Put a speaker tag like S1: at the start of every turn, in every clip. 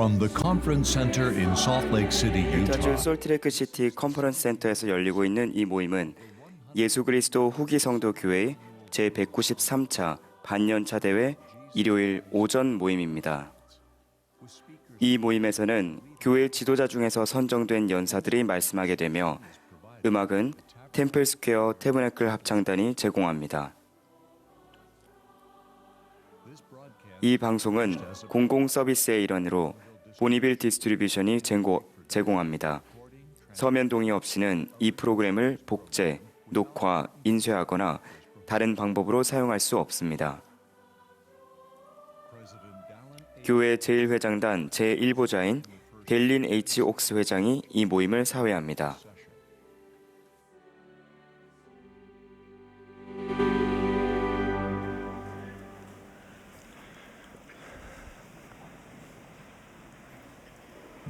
S1: From the Conference Center in Salt Lake City,
S2: 유타주
S1: Utah.
S2: 솔트레이크 시티 컨퍼런스 센터에서 열리고 있는 이 모임은 예수 그리스도 후기 성도 교회 제193차 반년차 대회 일요일 오전 모임입니다. 이 모임에서는 교회 지도자 중에서 선정된 연사들이 말씀하게 되며 음악은 템플 스퀘어 태브나클 합창단이 제공합니다. 이 방송은 공공 서비스의 일환으로 보니빌 디스트리뷰션이 제공합니다. 서면 동의 없이는 이 프로그램을 복제, 녹화, 인쇄하거나 다른 방법으로 사용할 수 없습니다. 교회 제1회장단 제1보좌인 델린 H. 옥스 회장이 이 모임을 사회합니다.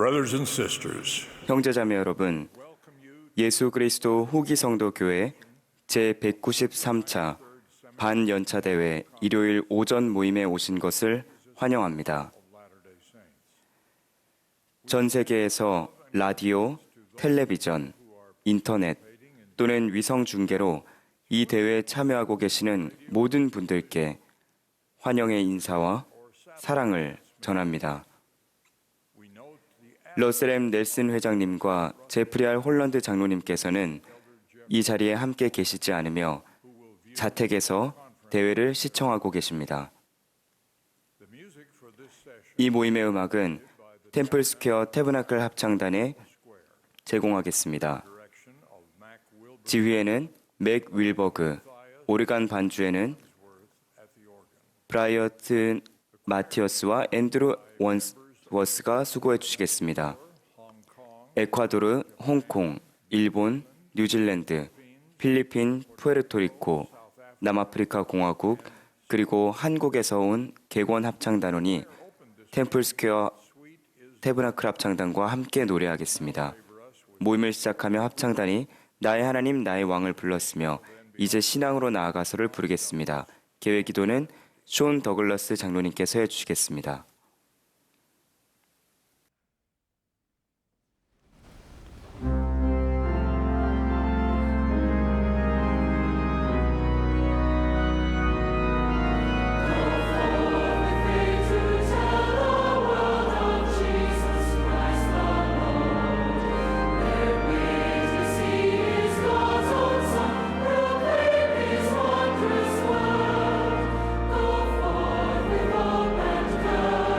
S3: Brothers and sisters,
S2: 형제자매 여러분, 예수 그리스도 후기 성도 교회 제193차 반연차 대회 일요일 오전 모임에 오신 것을 환영합니다. 전 세계에서 라디오, 텔레비전, 인터넷 또는 위성 중계로 이 대회에 참여하고 계시는 모든 분들께 환영의 인사와 사랑을 전합니다. 러셀 넬슨 회장님과 제프리알 홀런드 장로님께서는 이 자리에 함께 계시지 않으며 자택에서 대회를 시청하고 계십니다. 이 모임의 음악은 템플 스퀘어 태브나클 합창단에 제공하겠습니다. 지휘에는 맥 윌버그, 오르간 반주에는 브라이어트 마티어스와 앤드루 워스가 수고해 주시겠습니다. 에콰도르, 홍콩, 일본, 뉴질랜드, 필리핀, 푸에르토리코, 남아프리카 공화국, 그리고 한국에서 온 객원 합창단원이 템플 스퀘어 태브나클 합창단과 함께 노래하겠습니다. 모임을 시작하며 합창단이 나의 하나님 나의 왕을 불렀으며 이제 신앙으로 나아가서를 부르겠습니다. 계획 기도는 쇼온 더글러스 장로님께서 해주시겠습니다.
S4: Go forth with hope and courage.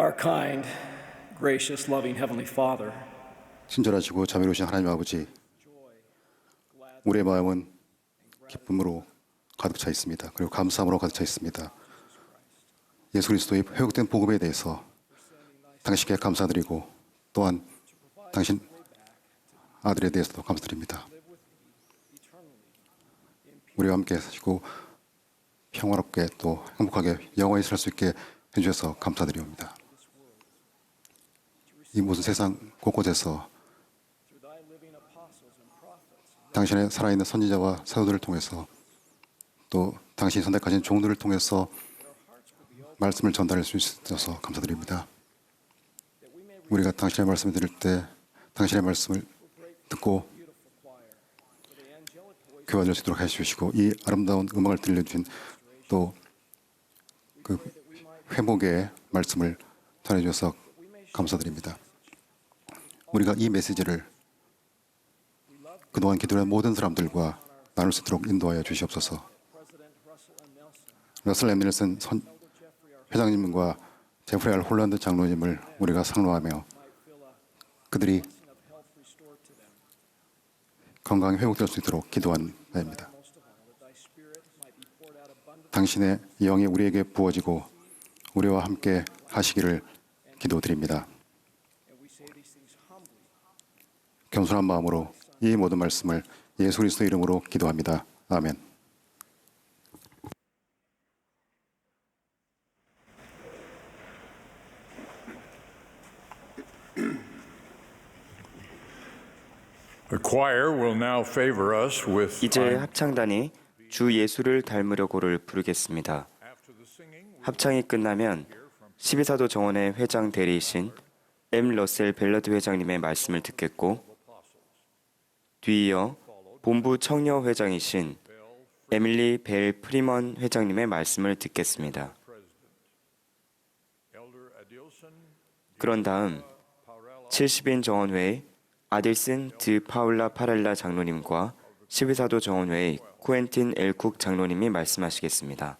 S3: Our kind, gracious, loving Heavenly Father,
S4: 친절하시고 자비로우신 하나님 아버지, 우리의 마음은 기쁨으로 가득 차 있습니다. 그리고 감사함으로 가득 차 있습니다. 예수 그리스도의 회복된 복음에 대해서 당신께 감사드리고 또한 당신 아들에 대해서도 감사드립니다. 우리와 함께 사시고 평화롭게 또 행복하게 영원히 살 수 있게 해주셔서 감사드립니다. 이 모든 세상 곳곳에서 당신의 살아있는 선지자와 사도들을 통해서 또 당신이 선택하신 종들을 통해서 말씀을 전달할 수 있어서 감사드립니다. 우리가 당신의 말씀을 들을 때 당신의 말씀을 듣고 교화될 수 있도록 해주시고 이 아름다운 음악을 들려주신 또 그 회복의 말씀을 전해주셔서 감사드립니다. 우리가 이 메시지를 그동안 기도한 모든 사람들과 나눌 수 있도록 인도하여 주시옵소서. 러셀 M. 닐슨 회장님과 제프리 R. 홀란드 장로님을 우리가 상노하며 그들이 건강히 회복될 수 있도록 기도한 바입니다. 당신의 영이 우리에게 부어지고 우리와 함께 하시기를 기도드립니다. 겸손한 마음으로 이 모든 말씀을 예수 그리스도 이름으로 기도합니다. 아멘.
S5: The choir will now favor us with
S2: 이제 합창단이 주 예수를 닮으려고를 부르겠습니다. 합창이 끝나면 12사도 정원의 회장 대리이신 M. 러셀 벨러드 회장님의 말씀을 듣겠고 뒤이어 본부 청려 회장이신 에밀리 벨 프리먼 회장님의 말씀을 듣겠습니다. 그런 다음 70인 정원회의 아딜슨 드 파울라 파렐라 장로님과 12사도 정원회의 쿠엔틴 엘쿡 장로님이 말씀하시겠습니다.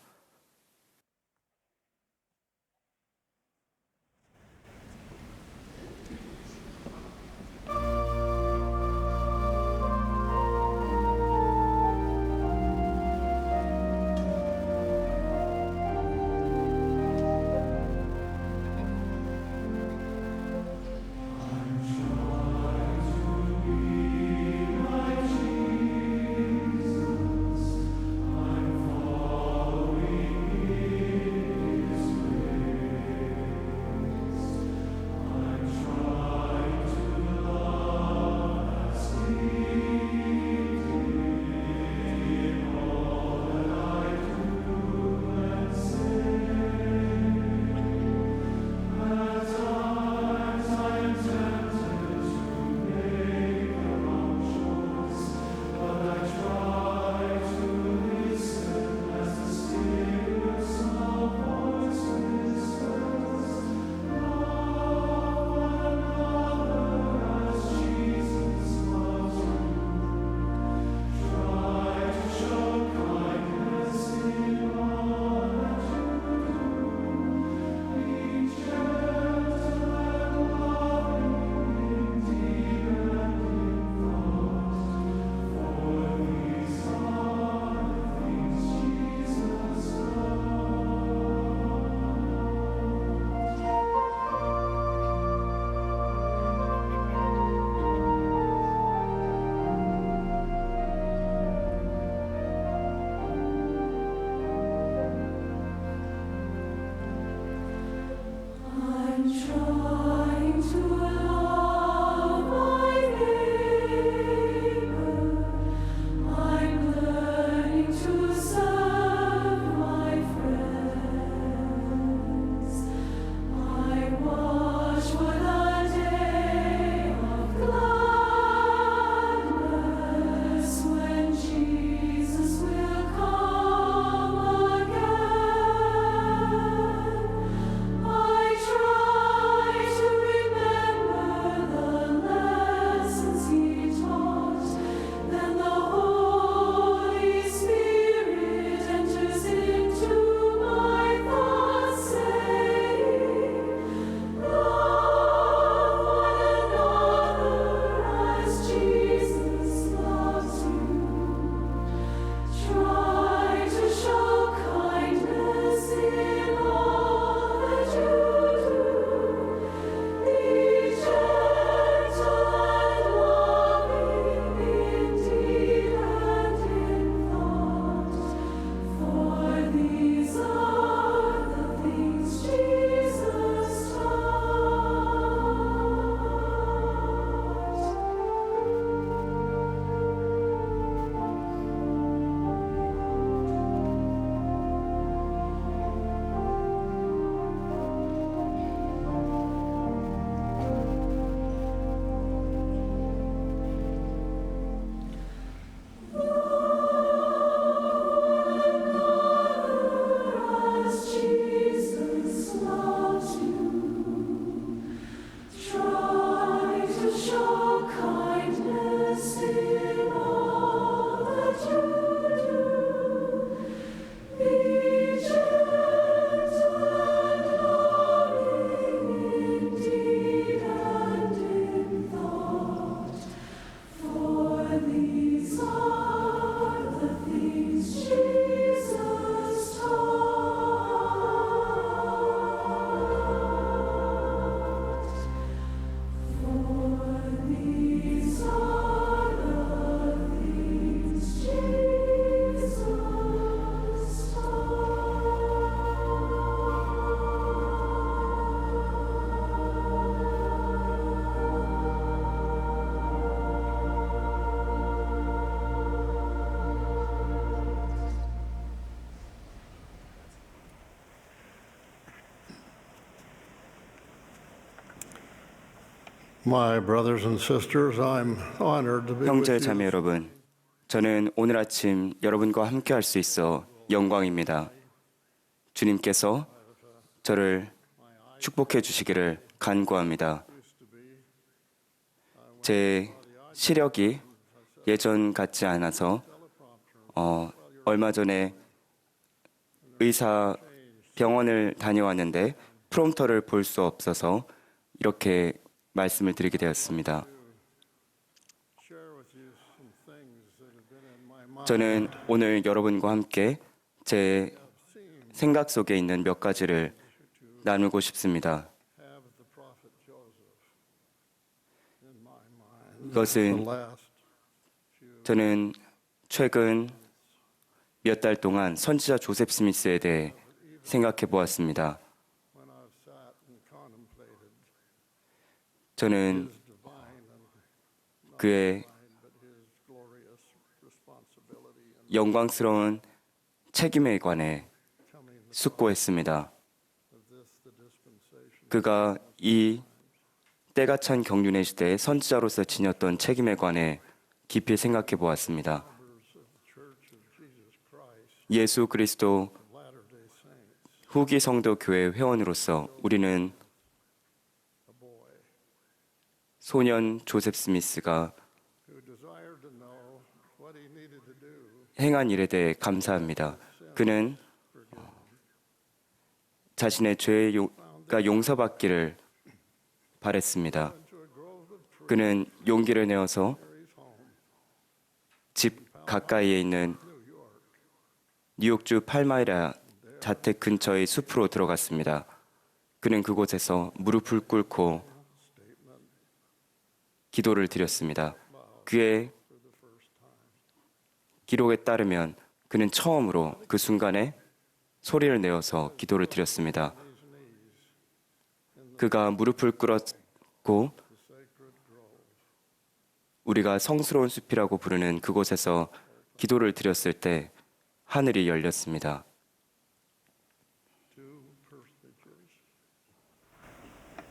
S6: My brothers and sisters, I'm honored to be
S2: 형제
S6: with
S2: 자매
S6: you.
S2: 여러분, 저는 오늘 아침 여러분과 함께 할 수 있어 영광입니다. 주님께서 저를 축복해 주시기를 간구합니다. 제 시력이 예전 같지 않아서 얼마 전에 병원을 다녀왔는데 프롬프터를 볼 수 없어서 이렇게 말씀을 드리게 되었습니다. 저는 오늘 여러분과 함께 제 생각 속에 있는 몇 가지를 나누고 싶습니다. 이것은 저는 최근 몇 달 동안 선지자 조셉 스미스에 대해 생각해 보았습니다. 저는 그의 영광스러운 책임에 관해 숙고했습니다. 그가 이 때가 찬 경륜의 시대에 선지자로서 지녔던 책임에 관해 깊이 생각해 보았습니다. 예수 그리스도 후기 성도 교회 회원으로서 우리는 소년 조셉 스미스가 행한 일에 대해 감사합니다. 그는 자신의 죄가 용서받기를 바랬습니다. 그는 용기를 내어서 집 가까이에 있는 뉴욕주 팔마이라 자택 근처의 숲으로 들어갔습니다. 그는 그곳에서 무릎을 꿇고 기도를 드렸습니다. 그의 기록에 따르면 그는 처음으로 그 순간에 소리를 내어서 기도를 드렸습니다. 그가 무릎을 꿇었고 우리가 성스러운 숲이라고 부르는 그곳에서 기도를 드렸을 때 하늘이 열렸습니다.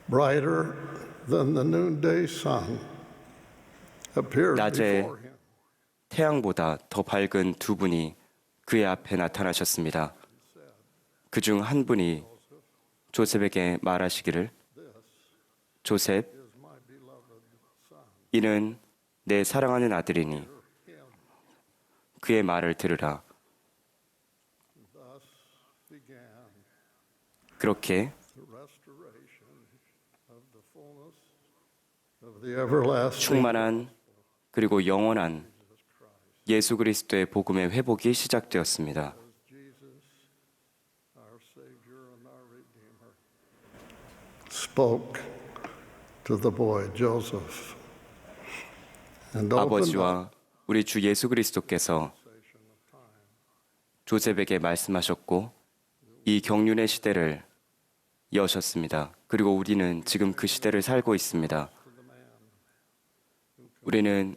S6: Brighter than the noonday sun appeared
S2: 낮에
S6: before him.
S2: 태양보다 더 밝은 두 분이 그의 앞에 나타나셨습니다. 그중 한 분이 조셉에게 말하시기를, 조셉, 이는 내 사랑하는 아들이니 그의 말을 들으라. 그렇게
S6: Of the everlasting
S2: 충만한 그리고 영원한 예수 그리스도의 복음의 회복이 시작되었습니다.
S6: our Savior and our Redeemer spoke to the boy Joseph and opened up
S2: 아버지와 우리 주 예수 그리스도께서 조셉에게 말씀하셨고 이 경륜의 시대를 여셨습니다. 그리고 우리는 지금 그 시대를 살고 있습니다. 우리는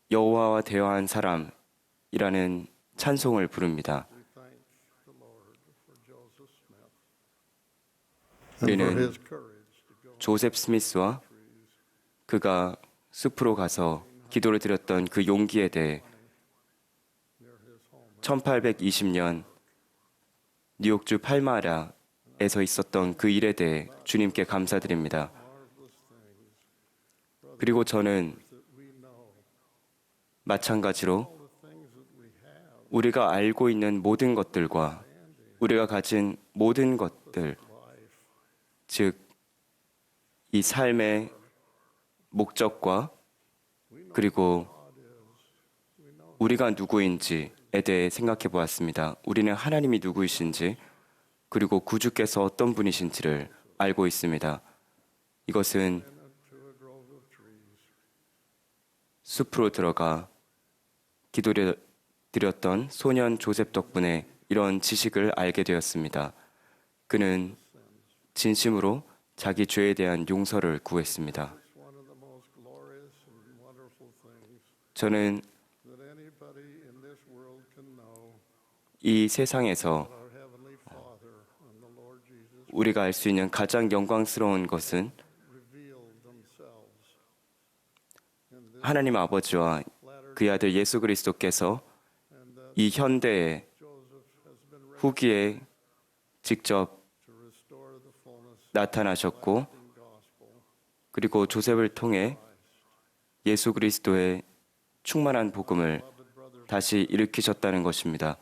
S2: 여호와와 대화한 사람이라는 찬송을 부릅니다.
S6: and for
S2: 우리는
S6: his courage to go
S2: 조셉 스미스와 그가 숲으로 가서 기도를 드렸던 그 용기에 대해 1820년 뉴욕주 팔마라에서 있었던 그 일에 대해 주님께 감사드립니다. 그리고 저는 마찬가지로 우리가 알고 있는 모든 것들과 우리가 가진 모든 것들, 즉, 이 삶의 목적과 그리고 우리가 누구인지에 대해 생각해 보았습니다. 우리는 하나님이 누구이신지 그리고 구주께서 어떤 분이신지를 알고 있습니다. 이것은 숲으로 들어가 기도드렸던 소년 조셉 덕분에 이런 지식을 알게 되었습니다. 그는 진심으로 자기 죄에 대한 용서를 구했습니다.
S6: one of the most glorious and wonderful things
S2: 저는
S6: that anybody in this world can know
S2: 이 세상에서
S6: our heavenly Father and the Lord
S2: 우리가 알 수 있는 가장 영광스러운 것은 하나님 아버지와 그의 아들 예수 그리스도께서 이 현대에 후기에 직접 나타나셨고, 그리고 조셉을 통해 예수 그리스도의 충만한 복음을 다시 일으키셨다는 것입니다.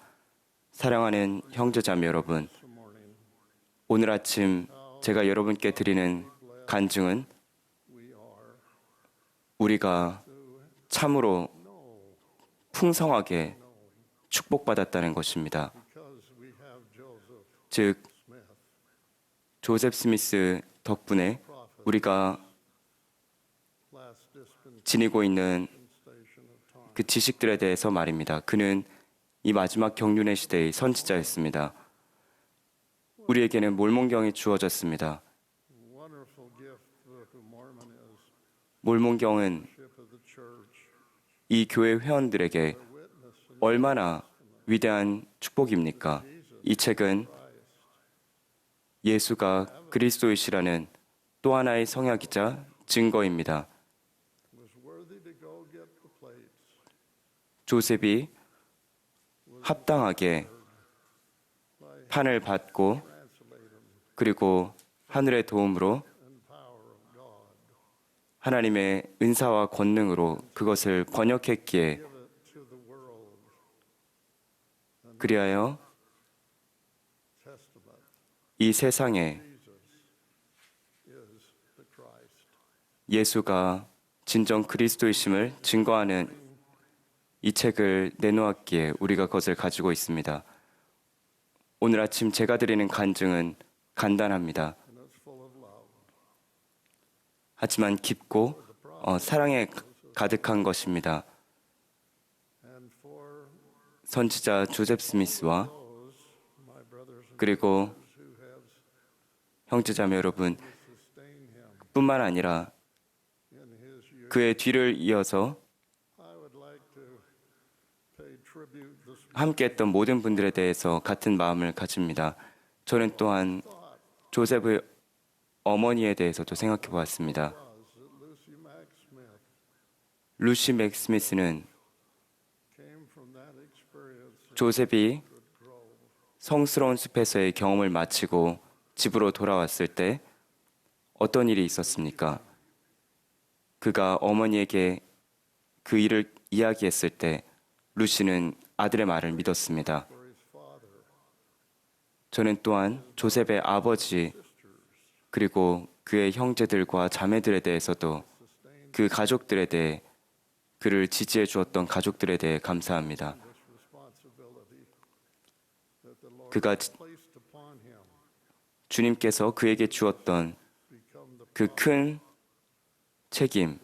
S2: 사랑하는 형제자매 여러분, 오늘 아침 제가 여러분께 드리는 간증은 우리가 참으로 풍성하게 축복받았다는 것입니다. 즉, 조셉 스미스 덕분에 우리가 지니고 있는 그 지식들에 대해서 말입니다. 그는 이 마지막 경륜의 시대의 선지자였습니다. 우리에게는 몰몬경이 주어졌습니다. 몰몬경은 이 교회 회원들에게 얼마나 위대한 축복입니까? 이 책은 예수가 그리스도이시라는 또 하나의 성약이자 증거입니다. 조셉이 합당하게 판을 받고 그리고 하늘의 도움으로 하나님의 은사와 권능으로 그것을 번역했기에 그리하여 이 세상에 예수가 진정 그리스도이심을 증거하는 이 책을 내놓았기에 우리가 그것을 가지고 있습니다. 오늘 아침 제가 드리는 간증은 간단합니다. 하지만 깊고 사랑에 가득한 것입니다. 선지자 조셉 스미스와 그리고 형제자매 여러분 뿐만 아니라 그의 뒤를 이어서 함께했던 모든 분들에 대해서 같은 마음을 가집니다. 저는 또한 조셉의 어머니에 대해서도 생각해 보았습니다. 루시 맥 스미스는 조셉이 성스러운 숲에서의 경험을 마치고 집으로 돌아왔을 때 어떤 일이 있었습니까? 그가 어머니에게 그 일을 이야기했을 때 루시는 아들의 말을 믿었습니다. 저는 또한 조셉의 아버지 그리고 그의 형제들과 자매들에 대해서도 그 가족들에 대해 그를 지지해 주었던 가족들에 대해 감사합니다. 그가 주님께서 그에게 주었던 그 큰 책임,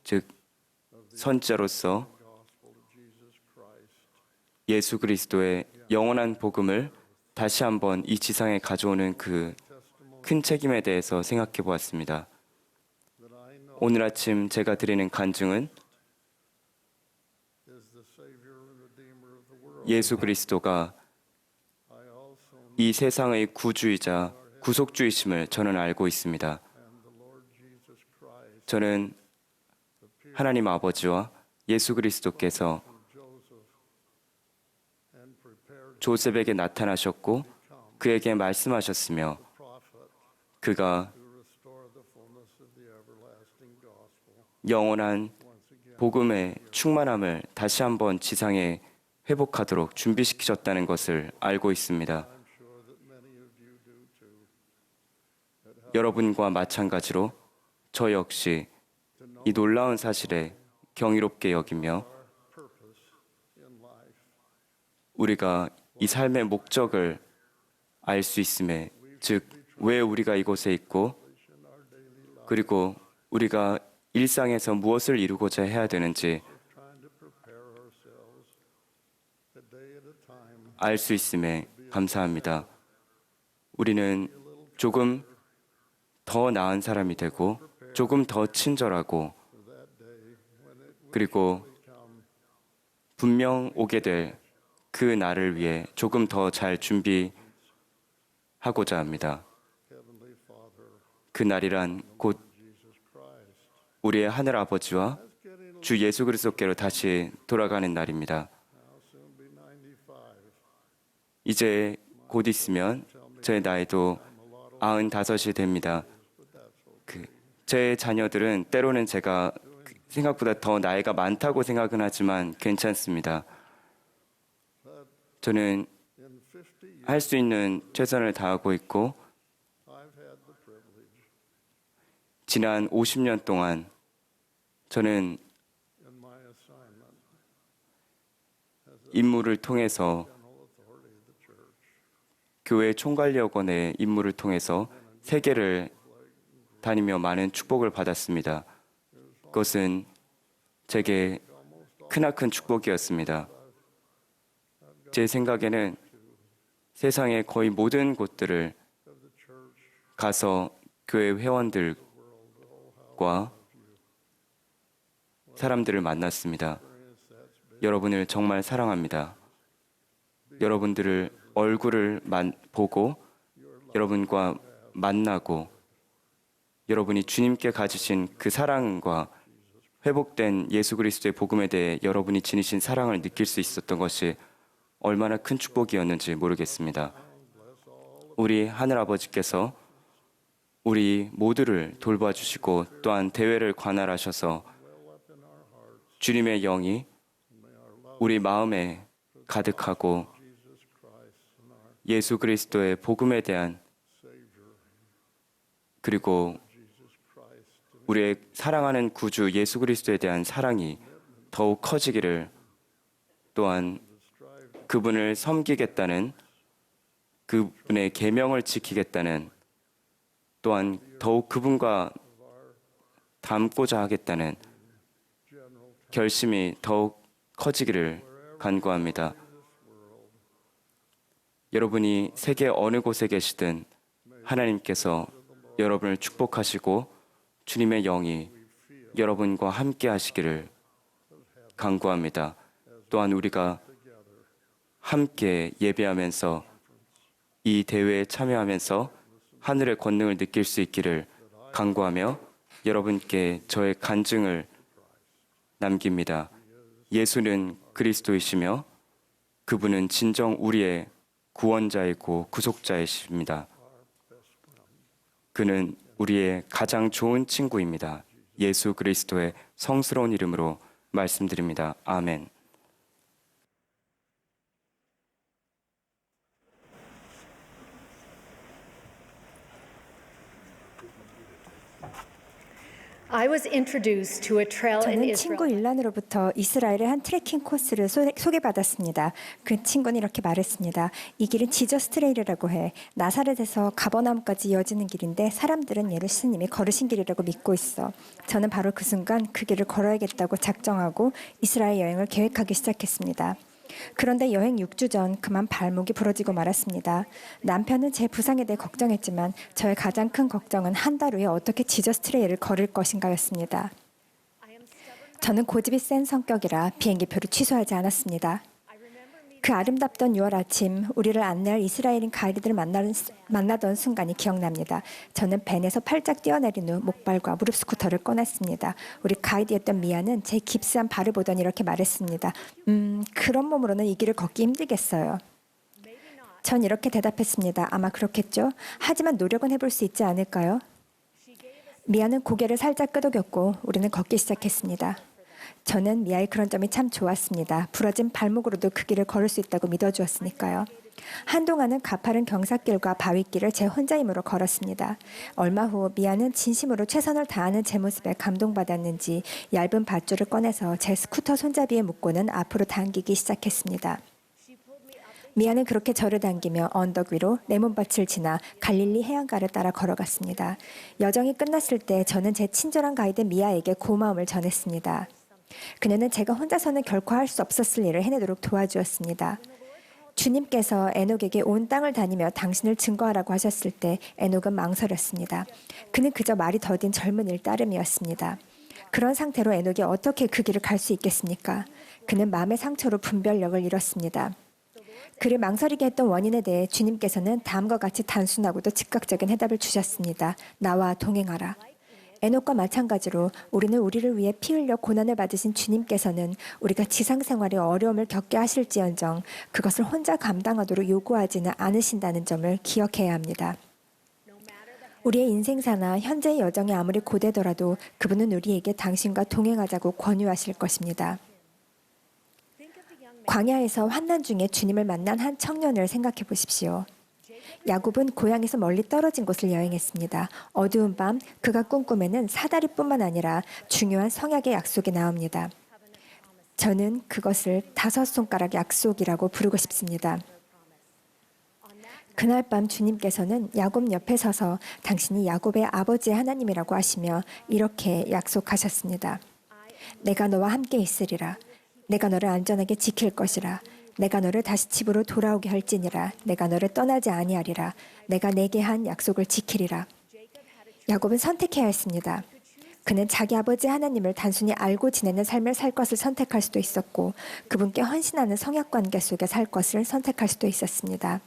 S2: 즉 선지자로서 예수 그리스도의 영원한 복음을 다시 한번 이 지상에 가져오는 그 큰 책임에 대해서 생각해 보았습니다. 오늘 아침 제가 드리는 간증은 예수 그리스도가 이 세상의 구주이자 구속주이심을 저는 알고 있습니다. 저는 하나님 아버지와 예수 그리스도께서 조셉에게 나타나셨고 그에게 말씀하셨으며 그가 영원한 복음의 충만함을 다시 한번 지상에 회복하도록 준비시키셨다는 것을 알고 있습니다. 여러분과 마찬가지로 저 역시 이 놀라운 사실에 경이롭게 여기며 우리가 이 삶의 목적을 알 수 있음에, 즉 왜 우리가 이곳에 있고 그리고 우리가 일상에서 무엇을 이루고자 해야 되는지 알 수 있음에 감사합니다. 우리는 조금 더 나은 사람이 되고 조금 더 친절하고 그리고 분명 오게 될 그 날을 위해 조금 더 잘 준비할 하고자 합니다. 그 날이란 곧 우리의 하늘 아버지와 주 예수 그리스도께로 다시 돌아가는 날입니다. 이제 곧 있으면 제 나이도 95이 됩니다. 제 자녀들은 때로는 제가 생각보다 더 나이가 많다고 생각은 하지만 괜찮습니다. 저는 할 수 있는 최선을 다하고 있고 지난 50년 동안 저는 임무를 통해서 교회 총괄역원의 임무를 통해서 세계를 다니며 많은 축복을 받았습니다. 그것은 제게 크나큰 축복이었습니다. 제 생각에는 세상의 거의 모든 곳들을 가서 교회 회원들과 사람들을 만났습니다. 여러분을 정말 사랑합니다. 여러분들을 얼굴을 보고 여러분과 만나고 여러분이 주님께 가지신 그 사랑과 회복된 예수 그리스도의 복음에 대해 여러분이 지니신 사랑을 느낄 수 있었던 것이 얼마나 큰 축복이었는지 모르겠습니다. 우리 하늘아버지께서 우리 모두를 돌봐주시고 또한 대회를 관할하셔서 주님의 영이 우리 마음에 가득하고 예수 그리스도의 복음에 대한 그리고 우리의 사랑하는 구주 예수 그리스도에 대한 사랑이 더욱 커지기를 또한 그분을 섬기겠다는 그분의 계명을 지키겠다는 또한 더욱 그분과 닮고자 하겠다는 결심이 더욱 커지기를 간구합니다. 여러분이 세계 어느 곳에 계시든 하나님께서 여러분을 축복하시고 주님의 영이 여러분과 함께 하시기를 간구합니다. 또한 우리가 함께 예배하면서 이 대회에 참여하면서 하늘의 권능을 느낄 수 있기를 간구하며 여러분께 저의 간증을 남깁니다. 예수는 그리스도이시며 그분은 진정 우리의 구원자이고 구속자이십니다. 그는 우리의 가장 좋은 친구입니다. 예수 그리스도의 성스러운 이름으로 말씀드립니다. 아멘.
S7: 저는 친구 일란으로부터 이스라엘의 한 트레킹 코스를 소개받았습니다. 그 친구는 이렇게 말했습니다. 이 길은 지저스 트레일이라고 해. 나사렛에서 가버나움까지 이어지는 길인데 사람들은 예수님이 걸으신 길이라고 믿고 있어. 저는 바로 그 순간 그 길을 걸어야겠다고 작정하고 이스라엘 여행을 계획하기 시작했습니다. 그런데 여행 6주 전 그만 발목이 부러지고 말았습니다. 남편은 제 부상에 대해 걱정했지만 저의 가장 큰 걱정은 한 달 후에 어떻게 지저스 트레일을 걸을 것인가였습니다. 저는 고집이 센 성격이라 비행기표를 취소하지 않았습니다. 그 아름답던 6월 아침 우리를 안내할 이스라엘인 가이드들을 만나던 순간이 기억납니다. 저는 벤에서 팔짝 뛰어내린 후 목발과 무릎 스쿠터를 꺼냈습니다. 우리 가이드였던 미아는 제 깁스한 발을 보더니 이렇게 말했습니다. 그런 몸으로는 이 길을 걷기 힘들겠어요. 전 이렇게 대답했습니다. 아마 그렇겠죠. 하지만 노력은 해볼 수 있지 않을까요? 미아는 고개를 살짝 끄덕였고 우리는 걷기 시작했습니다. 저는 미아의 그런 점이 참 좋았습니다. 부러진 발목으로도 그 길을 걸을 수 있다고 믿어주었으니까요. 한동안은 가파른 경사길과 바위길을 제 혼자 힘으로 걸었습니다. 얼마 후 미아는 진심으로 최선을 다하는 제 모습에 감동받았는지 얇은 밧줄을 꺼내서 제 스쿠터 손잡이에 묶고는 앞으로 당기기 시작했습니다. 미아는 그렇게 저를 당기며 언덕 위로 레몬밭을 지나 갈릴리 해안가를 따라 걸어갔습니다. 여정이 끝났을 때 저는 제 친절한 가이드 미아에게 고마움을 전했습니다. 그녀는 제가 혼자서는 결코 할 수 없었을 일을 해내도록 도와주었습니다. 주님께서 에녹에게 온 땅을 다니며 당신을 증거하라고 하셨을 때 에녹은 망설였습니다. 그는 그저 말이 더딘 젊은 일 따름이었습니다. 그런 상태로 에녹이 어떻게 그 길을 갈 수 있겠습니까? 그는 마음의 상처로 분별력을 잃었습니다. 그를 망설이게 했던 원인에 대해 주님께서는 다음과 같이 단순하고도 즉각적인 해답을 주셨습니다. 나와 동행하라. 에녹과 마찬가지로 우리는 우리를 위해 피 흘려 고난을 받으신 주님께서는 우리가 지상생활에 어려움을 겪게 하실지언정 그것을 혼자 감당하도록 요구하지는 않으신다는 점을 기억해야 합니다. 우리의 인생사나 현재의 여정이 아무리 고되더라도 그분은 우리에게 당신과 동행하자고 권유하실 것입니다. 광야에서 환난 중에 주님을 만난 한 청년을 생각해 보십시오. 야곱은 고향에서 멀리 떨어진 곳을 여행했습니다. 어두운 밤 그가 꾼 꿈에는 사다리뿐만 아니라 중요한 성약의 약속이 나옵니다. 저는 그것을 5손가락 약속이라고 부르고 싶습니다. 그날 밤 주님께서는 야곱 옆에 서서 당신이 야곱의 아버지의 하나님이라고 하시며 이렇게 약속하셨습니다. 내가 너와 함께 있으리라. 내가 너를 안전하게 지킬 것이라. 내가 너를 다시 집으로 돌아오게 할지니라. 내가 너를 떠나지 아니하리라. 내가 내게 한 약속을 지키리라. 야곱은 선택해야 했습니다. 그는 자기 아버지 하나님을 단순히 알고 지내는 삶을 살 것을 선택할 수도 있었고 그분께 헌신하는 성약 관계 속에 살 것을 선택할 수도 있었습니다.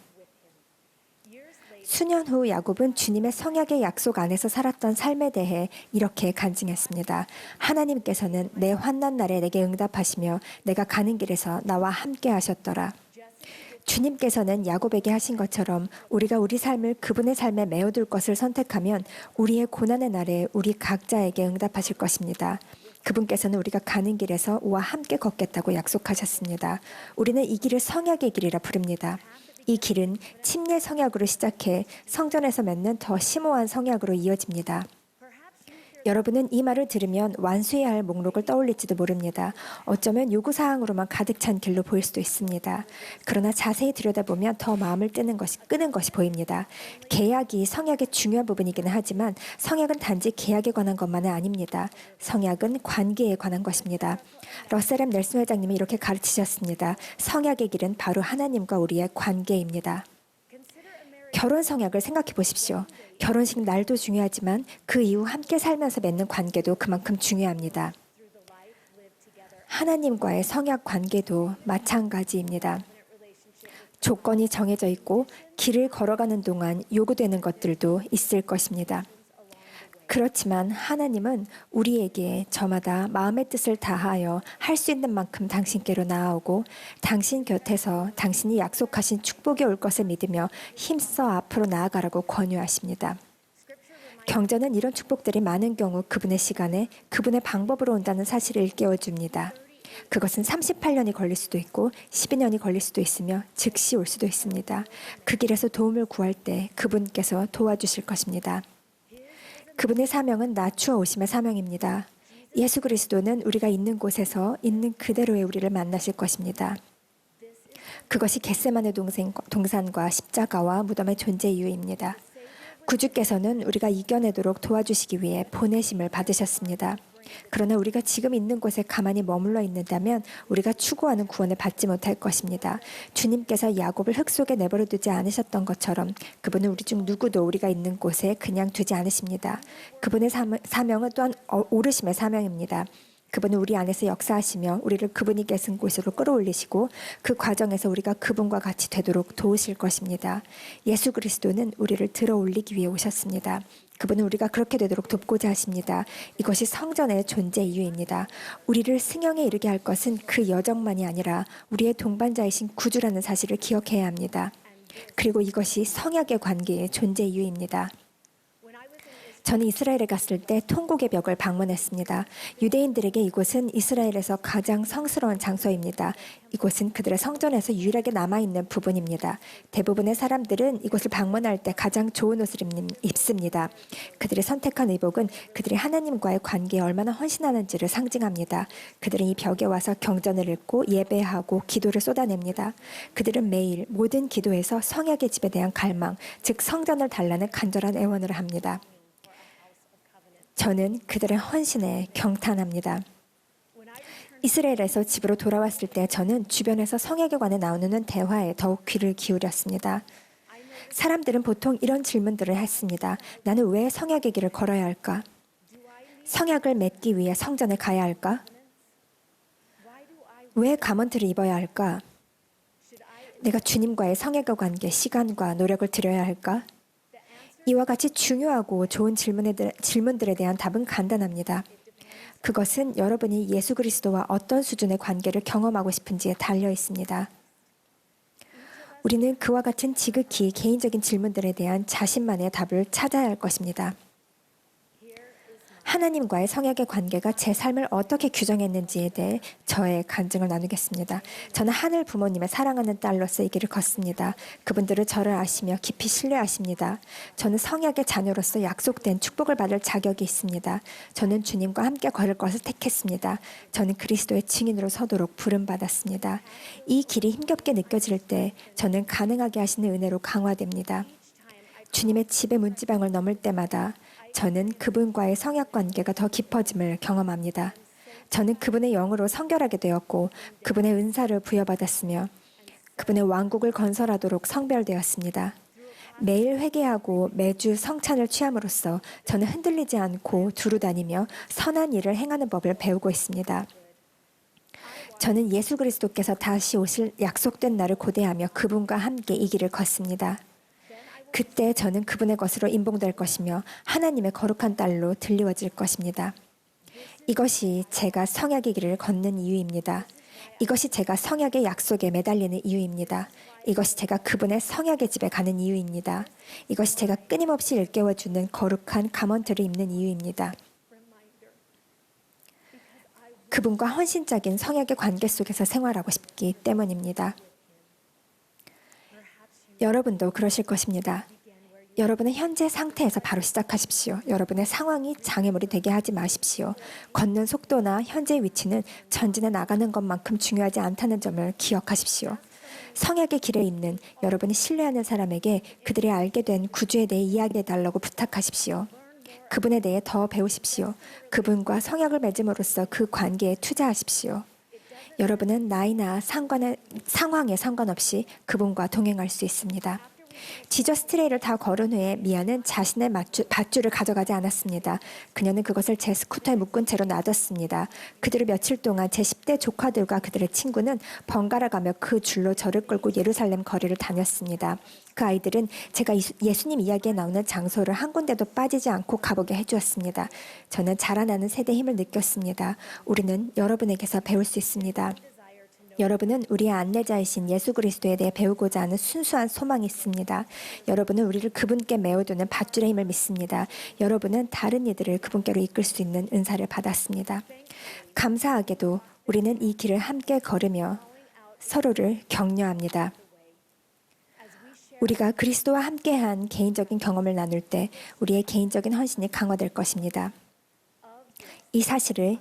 S7: 수년 후 야곱은 주님의 성약의 약속 안에서 살았던 삶에 대해 이렇게 간증했습니다. 하나님께서는 내 환난 날에 내게 응답하시며 내가 가는 길에서 나와 함께 하셨더라. 주님께서는 야곱에게 하신 것처럼 우리가 우리 삶을 그분의 삶에 메어둘 것을 선택하면 우리의 고난의 날에 우리 각자에게 응답하실 것입니다. 그분께서는 우리가 가는 길에서 우와 함께 걷겠다고 약속하셨습니다. 우리는 이 길을 성약의 길이라 부릅니다. 이 길은 침례 성약으로 시작해 성전에서 맺는 더 심오한 성약으로 이어집니다. 여러분은 이 말을 들으면 완수해야 할 목록을 떠올릴지도 모릅니다. 어쩌면 요구사항으로만 가득 찬 길로 보일 수도 있습니다. 그러나 자세히 들여다보면 더 마음을 끄는 것이 보입니다. 계약이 성약의 중요한 부분이기는 하지만 성약은 단지 계약에 관한 것만은 아닙니다. 성약은 관계에 관한 것입니다. 러셀 M. 넬슨 회장님이 이렇게 가르치셨습니다. 성약의 길은 바로 하나님과 우리의 관계입니다. 결혼 성약을 생각해 보십시오. 결혼식 날도 중요하지만 그 이후 함께 살면서 맺는 관계도 그만큼 중요합니다. 하나님과의 성약 관계도 마찬가지입니다. 조건이 정해져 있고 길을 걸어가는 동안 요구되는 것들도 있을 것입니다. 그렇지만 하나님은 우리에게 저마다 마음의 뜻을 다하여 할 수 있는 만큼 당신께로 나아오고 당신 곁에서 당신이 약속하신 축복이 올 것을 믿으며 힘써 앞으로 나아가라고 권유하십니다. 경전은 이런 축복들이 많은 경우 그분의 시간에 그분의 방법으로 온다는 사실을 일깨워줍니다. 그것은 38년이 걸릴 수도 있고 12년이 걸릴 수도 있으며 즉시 올 수도 있습니다. 그 길에서 도움을 구할 때 그분께서 도와주실 것입니다. 그분의 사명은 낮추어 오심의 사명입니다. 예수 그리스도는 우리가 있는 곳에서 있는 그대로의 우리를 만나실 것입니다. 그것이 겟세마네 동산과 십자가와 무덤의 존재 이유입니다. 구주께서는 우리가 이겨내도록 도와주시기 위해 보내심을 받으셨습니다. 그러나 우리가 지금 있는 곳에 가만히 머물러 있는다면 우리가 추구하는 구원을 받지 못할 것입니다. 주님께서 야곱을 흙 속에 내버려 두지 않으셨던 것처럼 그분은 우리 중 누구도 우리가 있는 곳에 그냥 두지 않으십니다. 그분의 사명은 또한 오르심의 사명입니다. 그분은 우리 안에서 역사하시며 우리를 그분이 계신 곳으로 끌어올리시고 그 과정에서 우리가 그분과 같이 되도록 도우실 것입니다. 예수 그리스도는 우리를 들어올리기 위해 오셨습니다. 그분은 우리가 그렇게 되도록 돕고자 하십니다. 이것이 성전의 존재 이유입니다. 우리를 승형에 이르게 할 것은 그 여정만이 아니라 우리의 동반자이신 구주라는 사실을 기억해야 합니다. 그리고 이것이 성약의 관계의 존재 이유입니다. 저는 이스라엘에 갔을 때 통곡의 벽을 방문했습니다. 유대인들에게 이곳은 이스라엘에서 가장 성스러운 장소입니다. 이곳은 그들의 성전에서 유일하게 남아있는 부분입니다. 대부분의 사람들은 이곳을 방문할 때 가장 좋은 옷을 입습니다. 그들이 선택한 의복은 그들이 하나님과의 관계에 얼마나 헌신하는지를 상징합니다. 그들은 이 벽에 와서 경전을 읽고 예배하고 기도를 쏟아냅니다. 그들은 매일 모든 기도에서 성약의 집에 대한 갈망, 즉 성전을 달라는 간절한 애원을 합니다. 저는 그들의 헌신에 경탄합니다. 이스라엘에서 집으로 돌아왔을 때 저는 주변에서 성약에 관해 나오는 대화에 더욱 귀를 기울였습니다. 사람들은 보통 이런 질문들을 했습니다. 나는 왜 성약의 길을 걸어야 할까? 성약을 맺기 위해 성전에 가야 할까? 왜 가먼트를 입어야 할까? 내가 주님과의 성약의 관계, 시간과 노력을 들여야 할까? 이와 같이 중요하고 좋은 질문들에 대한 답은 간단합니다. 그것은 여러분이 예수 그리스도와 어떤 수준의 관계를 경험하고 싶은지에 달려 있습니다. 우리는 그와 같은 지극히 개인적인 질문들에 대한 자신만의 답을 찾아야 할 것입니다. 하나님과의 성약의 관계가 제 삶을 어떻게 규정했는지에 대해 저의 간증을 나누겠습니다. 저는 하늘 부모님의 사랑하는 딸로서 이 길을 걷습니다. 그분들은 저를 아시며 깊이 신뢰하십니다. 저는 성약의 자녀로서 약속된 축복을 받을 자격이 있습니다. 저는 주님과 함께 걸을 것을 택했습니다. 저는 그리스도의 증인으로 서도록 부름받았습니다. 이 길이 힘겹게 느껴질 때 저는 가능하게 하시는 은혜로 강화됩니다. 주님의 집의 문지방을 넘을 때마다 저는 그분과의 성약 관계가 더 깊어짐을 경험합니다. 저는 그분의 영으로 성결하게 되었고 그분의 은사를 부여받았으며 그분의 왕국을 건설하도록 성별되었습니다. 매일 회개하고 매주 성찬을 취함으로써 저는 흔들리지 않고 두루 다니며 선한 일을 행하는 법을 배우고 있습니다. 저는 예수 그리스도께서 다시 오실 약속된 날을 고대하며 그분과 함께 이 길을 걷습니다. 그때 저는 그분의 것으로 인봉될 것이며 하나님의 거룩한 딸로 들리워질 것입니다. 이것이 제가 성약의 길을 걷는 이유입니다. 이것이 제가 성약의 약속에 매달리는 이유입니다. 이것이 제가 그분의 성약의 집에 가는 이유입니다. 이것이 제가 끊임없이 일깨워주는 거룩한 가먼트를 입는 이유입니다. 그분과 헌신적인 성약의 관계 속에서 생활하고 싶기 때문입니다. 여러분도 그러실 것입니다. 여러분의 현재 상태에서 바로 시작하십시오. 여러분의 상황이 장애물이 되게 하지 마십시오. 걷는 속도나 현재의 위치는 전진해 나가는 것만큼 중요하지 않다는 점을 기억하십시오. 성약의 길에 있는 여러분이 신뢰하는 사람에게 그들이 알게 된 구주에 대해 이야기해달라고 부탁하십시오. 그분에 대해 더 배우십시오. 그분과 성약을 맺음으로써 그 관계에 투자하십시오. 여러분은 나이나 상황에 상관없이 그분과 동행할 수 있습니다. 지저스 트레이를 다 걸은 후에 미아는 자신의 밧줄을 가져가지 않았습니다. 그녀는 그것을 제 스쿠터에 묶은 채로 놔뒀습니다. 그들을 며칠 동안 제 10대 조카들과 그들의 친구는 번갈아 가며 그 줄로 저를 끌고 예루살렘 거리를 다녔습니다. 그 아이들은 제가 예수님 이야기에 나오는 장소를 한 군데도 빠지지 않고 가보게 해주었습니다. 저는 자라나는 세대의 힘을 느꼈습니다. 우리는 여러분에게서 배울 수 있습니다. 여러분은 우리의 안내자이신 예수 그리스도에 대해 배우고자 하는 순수한 소망이 있습니다. 여러분은 우리를 그분께 메어두는 밧줄의 힘을 믿습니다. 여러분은 다른 이들을 그분께로 이끌 수 있는 은사를 받았습니다. 감사하게도 우리는 이 길을 함께 걸으며 서로를 격려합니다. 우리가 그리스도와 함께한 개인적인 경험을 나눌 때 우리의 개인적인 헌신이 강화될 것입니다. 이 사실을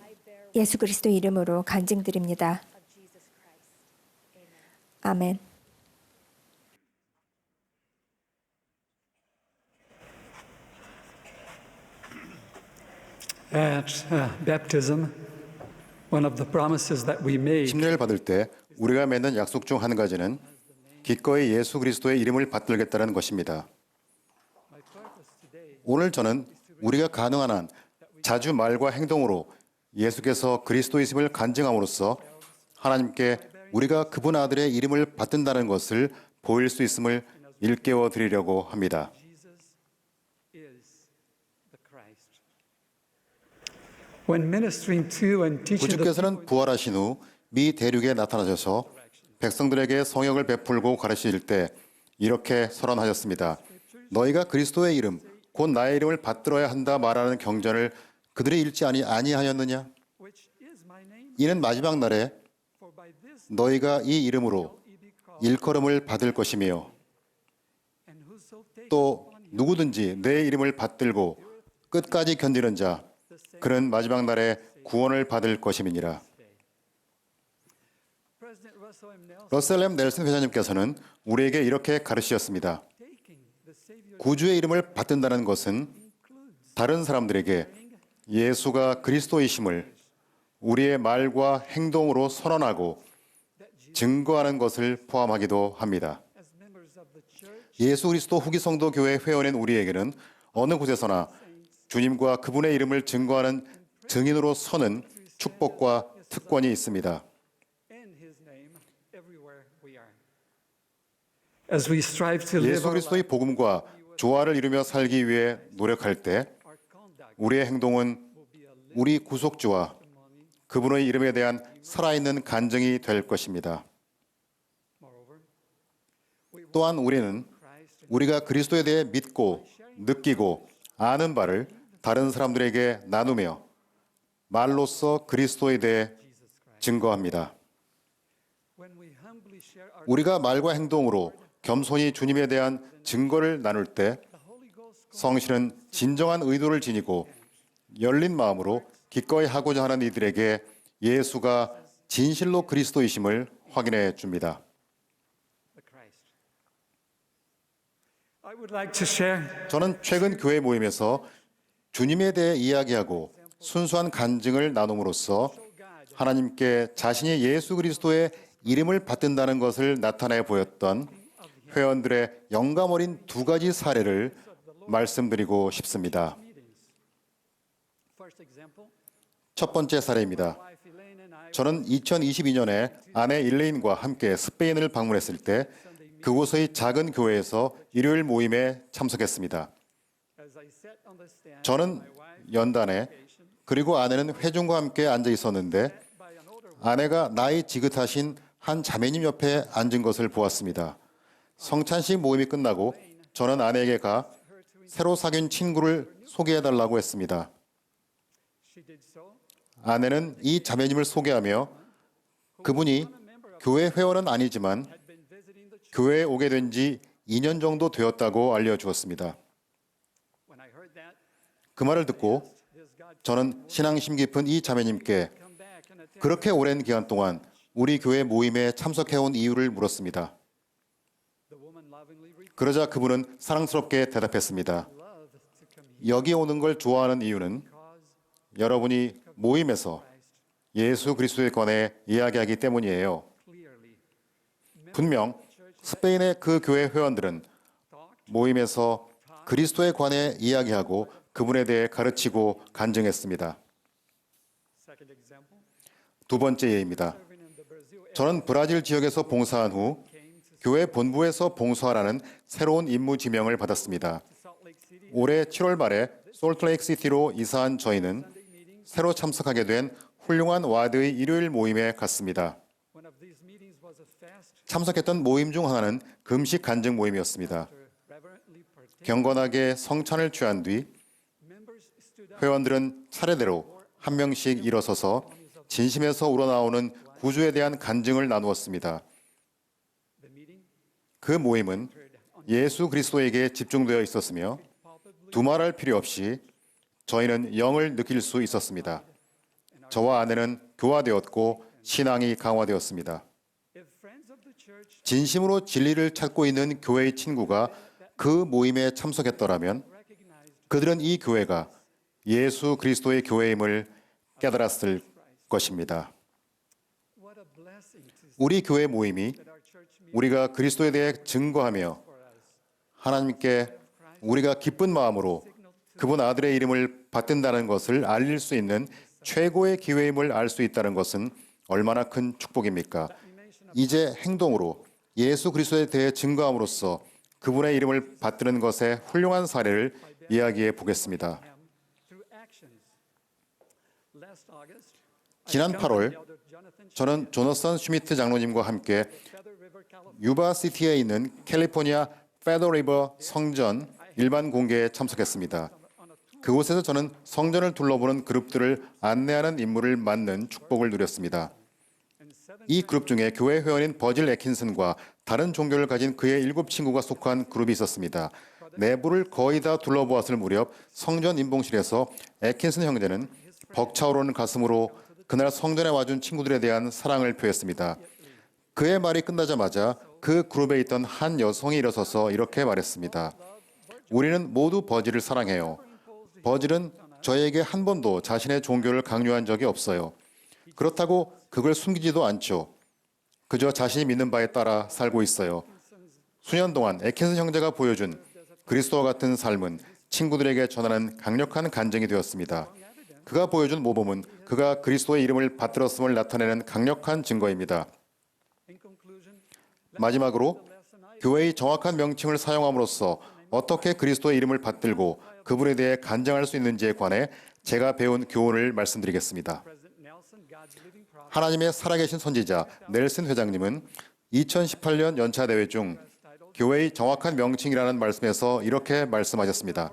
S7: 예수 그리스도 이름으로 간증드립니다. 아멘.
S8: At baptism, one of the promises that we make
S4: 침례를 받을 때 우리가 맺는 약속 중 한 가지는 기꺼이 예수 그리스도의 이름을 받들겠다는 것입니다. 오늘 저는 우리가 가능한 한 자주 말과 행동으로 예수께서 그리스도이심을 간증함으로써 하나님께 우리가 그분 아들의 이름을 받든다는 것을 보일 수 있음을 일깨워 드리려고 합니다. 구주께서는 부활하신 후 미 대륙에 나타나셔서 백성들에게 성령을 베풀고 가르치실 때 이렇게 선언하셨습니다. 너희가 그리스도의 이름, 곧 나의 이름을 받들어야 한다 말하는 경전을 그들이 읽지 아니하였느냐? 이는 마지막 날에 너희가 이 이름으로 일컬음을 받을 것이며 또 누구든지 내 이름을 받들고 끝까지 견디는 자 그는 마지막 날에 구원을 받을 것임이니라. 러셀 M. 넬슨 회장님께서는 우리에게 이렇게 가르치셨습니다. 구주의 이름을 받든다는 것은 다른 사람들에게 예수가 그리스도이심을 우리의 말과 행동으로 선언하고 증거하는 것을 포함하기도 합니다. 예수 그리스도 후기 성도 교회 회원인 우리에게는 어느 곳에서나 주님과 그분의 이름을 증거하는 증인으로 서는 축복과 특권이 있습니다.
S8: As we strive to live
S4: 예수
S8: our
S4: 그리스도의 복음과 조화를 이루며 살기 위해 노력할 때 우리의 행동은 우리 구속주와 그분의 이름에 대한 살아있는 간증이 될 것입니다. 또한 우리는 우리가 그리스도에 대해 믿고 느끼고 아는 바를 다른 사람들에게 나누며 말로써 그리스도에 대해 증거합니다. 우리가 말과 행동으로 겸손히 주님에 대한 증거를 나눌 때 성신은 진정한 의도를 지니고 열린 마음으로 기꺼이 하고자 하는 이들에게 예수가 진실로 그리스도이심을 확인해 줍니다.
S8: I would like to share
S4: 저는 최근 교회 모임에서 주님에 대해 이야기하고 순수한 간증을 나눔으로써 하나님께 자신이 예수 그리스도의 이름을 받든다는 것을 나타내 보였던 회원들의 영감 어린 두 가지 사례를 말씀드리고 싶습니다.
S8: first example.
S4: 첫 번째 사례입니다.
S8: Wife Elaine and I
S4: 저는 2022년에 아내 일레인과 함께 스페인을 방문했을 때 그곳의 작은 교회에서 일요일 모임에 참석했습니다.
S8: as I sat on the stand
S4: 저는 연단에 그리고 아내는 회중과 함께 앉아 있었는데
S8: by an older
S4: 아내가 나이 지긋하신 한 자매님 옆에 앉은 것을 보았습니다. 성찬식 모임이 끝나고 저는 아내에게 가 새로 사귄 친구를 소개해달라고 했습니다.
S8: she did so.
S4: 아내는 이 자매님을 소개하며 그분이 교회 회원은 아니지만
S8: Had been visiting the church.
S4: 교회에 오게 된 지 2년 정도 되었다고 알려주었습니다.
S8: When I heard that,
S4: 그 말을 듣고
S8: this God
S4: 저는 신앙심 깊은 이 자매님께
S8: come back and attend.
S4: 그렇게 오랜 기간 동안 우리 교회 모임에 참석해온 이유를 물었습니다.
S8: The woman lovingly replied,
S4: 그러자 그분은 사랑스럽게 대답했습니다.
S8: "Love to come here
S4: 여기 오는 걸 좋아하는 이유는
S8: because
S4: 여러분이 모임에서 예수 그리스도에 관해 이야기하기 때문이에요.
S8: clearly
S4: 분명 스페인의 그 교회 회원들은 모임에서 그리스도에 관해 이야기하고 그분에 대해 가르치고 간증했습니다.
S8: second example.
S4: 두 번째 예입니다.
S8: Serving in the Brazil
S4: 저는 브라질 지역에서 봉사한 후 교회 본부에서 봉사하라는 새로운 임무 지명을 받았습니다.
S8: Salt Lake City
S4: 올해 7월 말에 솔트레이크 시티로 이사한 저희는 새로 참석하게 된 훌륭한 와드의 일요일 모임에 갔습니다.
S8: one of these meetings was a fast
S4: 참석했던 모임 중 하나는 금식 간증 모임이었습니다.
S8: reverently partake.
S4: 경건하게 성찬을 취한 뒤
S8: Members stood up
S4: 회원들은 차례대로 한 명씩 일어서서 진심에서 우러나오는 구주에 대한 간증을 나누었습니다.
S8: the meeting
S4: 그 모임은 예수 그리스도에게 집중되어 있었으며 두말할 필요 없이 저희는 영을 느낄 수 있었습니다. 저와 아내는 교화되었고 신앙이 강화되었습니다.
S8: if friends of the church
S4: 진심으로 진리를 찾고 있는 교회의 친구가 그 모임에 참석했더라면 그들은 이 교회가 예수 그리스도의 교회임을 깨달았을 것입니다.
S8: what a blessing to see
S4: 우리 교회 모임이
S8: our church meeting
S4: 우리가 그리스도에 대해 증거하며 하나님께 우리가 기쁜 마음으로 그분 아들의 이름을 받든다는 것을 알릴 수 있는 최고의 기회임을 알 수 있다는 것은 얼마나 큰 축복입니까? 이제 행동으로 예수 그리스도에 대해 증거함으로써 그분의 이름을 받드는 것의 훌륭한 사례를 이야기해 보겠습니다.
S8: through actions. Last August,
S4: 지난 8월
S8: Elder Jonathan
S4: 저는 조너선 슈미트 장로님과 함께
S8: Feather River, California,
S4: 유바 시티에 있는 캘리포니아 페더 리버 성전 일반 공개에 참석했습니다. 그곳에서 저는 성전을 둘러보는 그룹들을 안내하는 임무를 맡는 축복을 누렸습니다. 이 그룹 중에 교회 회원인 버질 애킨슨과 다른 종교를 가진 그의 7 친구가 속한 그룹이 있었습니다. 내부를 거의 다 둘러보았을 무렵 성전 임봉실에서 애킨슨 형제는 벅차오르는 가슴으로 그날 성전에 와준 친구들에 대한 사랑을 표했습니다. 그의 말이 끝나자마자 그 그룹에 있던 한 여성이 일어서서 이렇게 말했습니다. 우리는 모두 버질을 사랑해요. 버질은 저에게 한 번도 자신의 종교를 강요한 적이 없어요. 그렇다고 그걸 숨기지도 않죠. 그저 자신이 믿는 바에 따라 살고 있어요. 수년 동안 애킨슨 형제가 보여준 그리스도와 같은 삶은 친구들에게 전하는 강력한 간증이 되었습니다. 그가 보여준 모범은 그가 그리스도의 이름을 받들었음을 나타내는 강력한 증거입니다.
S8: in conclusion,
S4: 마지막으로 교회의 정확한 명칭을 사용함으로써 어떻게 그리스도의 이름을 받들고 그분에 대해 간증할 수 있는지에 관해 제가 배운 교훈을 말씀드리겠습니다. 하나님의 살아계신 선지자 넬슨 회장님은 2018년 연차 대회 중 교회의 정확한 명칭이라는 말씀에서 이렇게 말씀하셨습니다.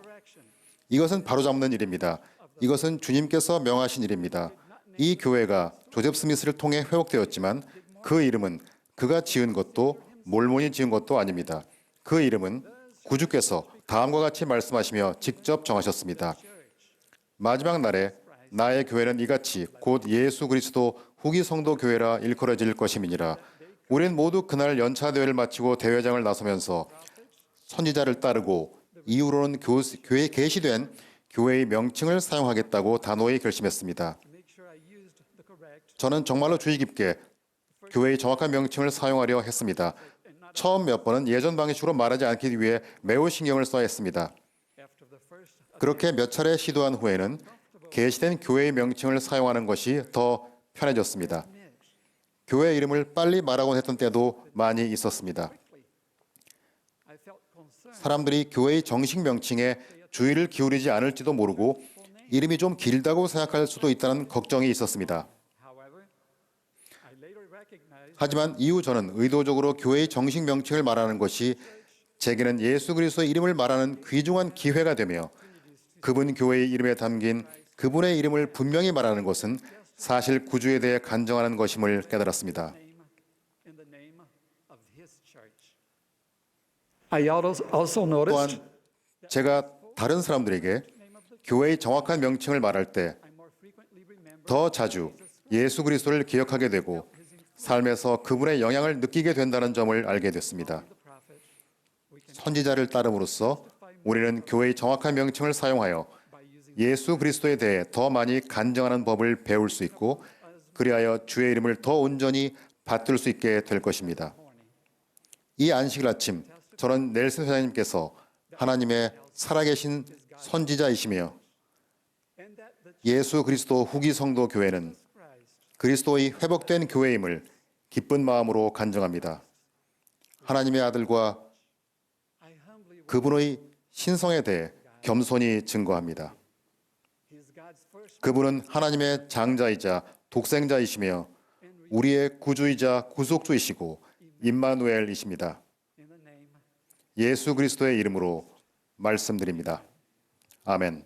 S4: 이것은 바로잡는 일입니다. 이것은 주님께서 명하신 일입니다. 이 교회가 조셉 스미스를 통해 회복되었지만 그 이름은 그가 지은 것도 몰몬이 지은 것도 아닙니다. 그 이름은 구주께서 다음과 같이 말씀하시며 직접 정하셨습니다. 마지막 날에 나의 교회는 이같이 곧 예수 그리스도 후기 성도 교회라 일컬어질 것임이니라. 우리는 모두 그날 연차 대회를 마치고 대회장을 나서면서 선지자를 따르고 이후로는 교회에 게시된 교회의 명칭을 사용하겠다고 단호히 결심했습니다. 저는 정말로 주의 깊게 교회의 정확한 명칭을 사용하려 했습니다. 처음 몇 번은 예전 방식으로 말하지 않기 위해 매우 신경을 써야 했습니다. 그렇게 몇 차례 시도한 후에는 게시된 교회의 명칭을 사용하는 것이 더 편해졌습니다. 교회 이름을 빨리 말하곤 했던 때도 많이 있었습니다. 사람들이 교회의 정식 명칭에 주의를 기울이지 않을지도 모르고 이름이 좀 길다고 생각할 수도 있다는 걱정이 있었습니다. 하지만 이후 저는 의도적으로 교회의 정식 명칭을 말하는 것이 제게는 예수 그리스도의 이름을 말하는 귀중한 기회가 되며 그분 교회의 이름에 담긴 그분의 이름을 분명히 말하는 것은 사실 구주에 대해 간증하는 것임을 깨달았습니다.
S8: I also noticed
S4: 또한 제가 다른 사람들에게 교회의 정확한 명칭을 말할 때 더 자주 예수 그리스도를 기억하게 되고 삶에서 그분의 영향을 느끼게 된다는 점을 알게 됐습니다. 선지자를 따름으로써 우리는 교회의 정확한 명칭을 사용하여 예수 그리스도에 대해 더 많이 간증하는 법을 배울 수 있고 그리하여 주의 이름을 더 온전히 받들 수 있게 될 것입니다. 이 안식일 아침 저는 넬슨 회장님께서 하나님의 살아계신 선지자이시며 예수 그리스도 후기 성도 교회는 그리스도의 회복된 교회임을 기쁜 마음으로 간증합니다. 하나님의 아들과 그분의 신성에 대해 겸손히 증거합니다. 그분은 하나님의 장자이자 독생자이시며 우리의 구주이자 구속주이시고 임마누엘이십니다. 예수 그리스도의 이름으로 말씀드립니다. 아멘.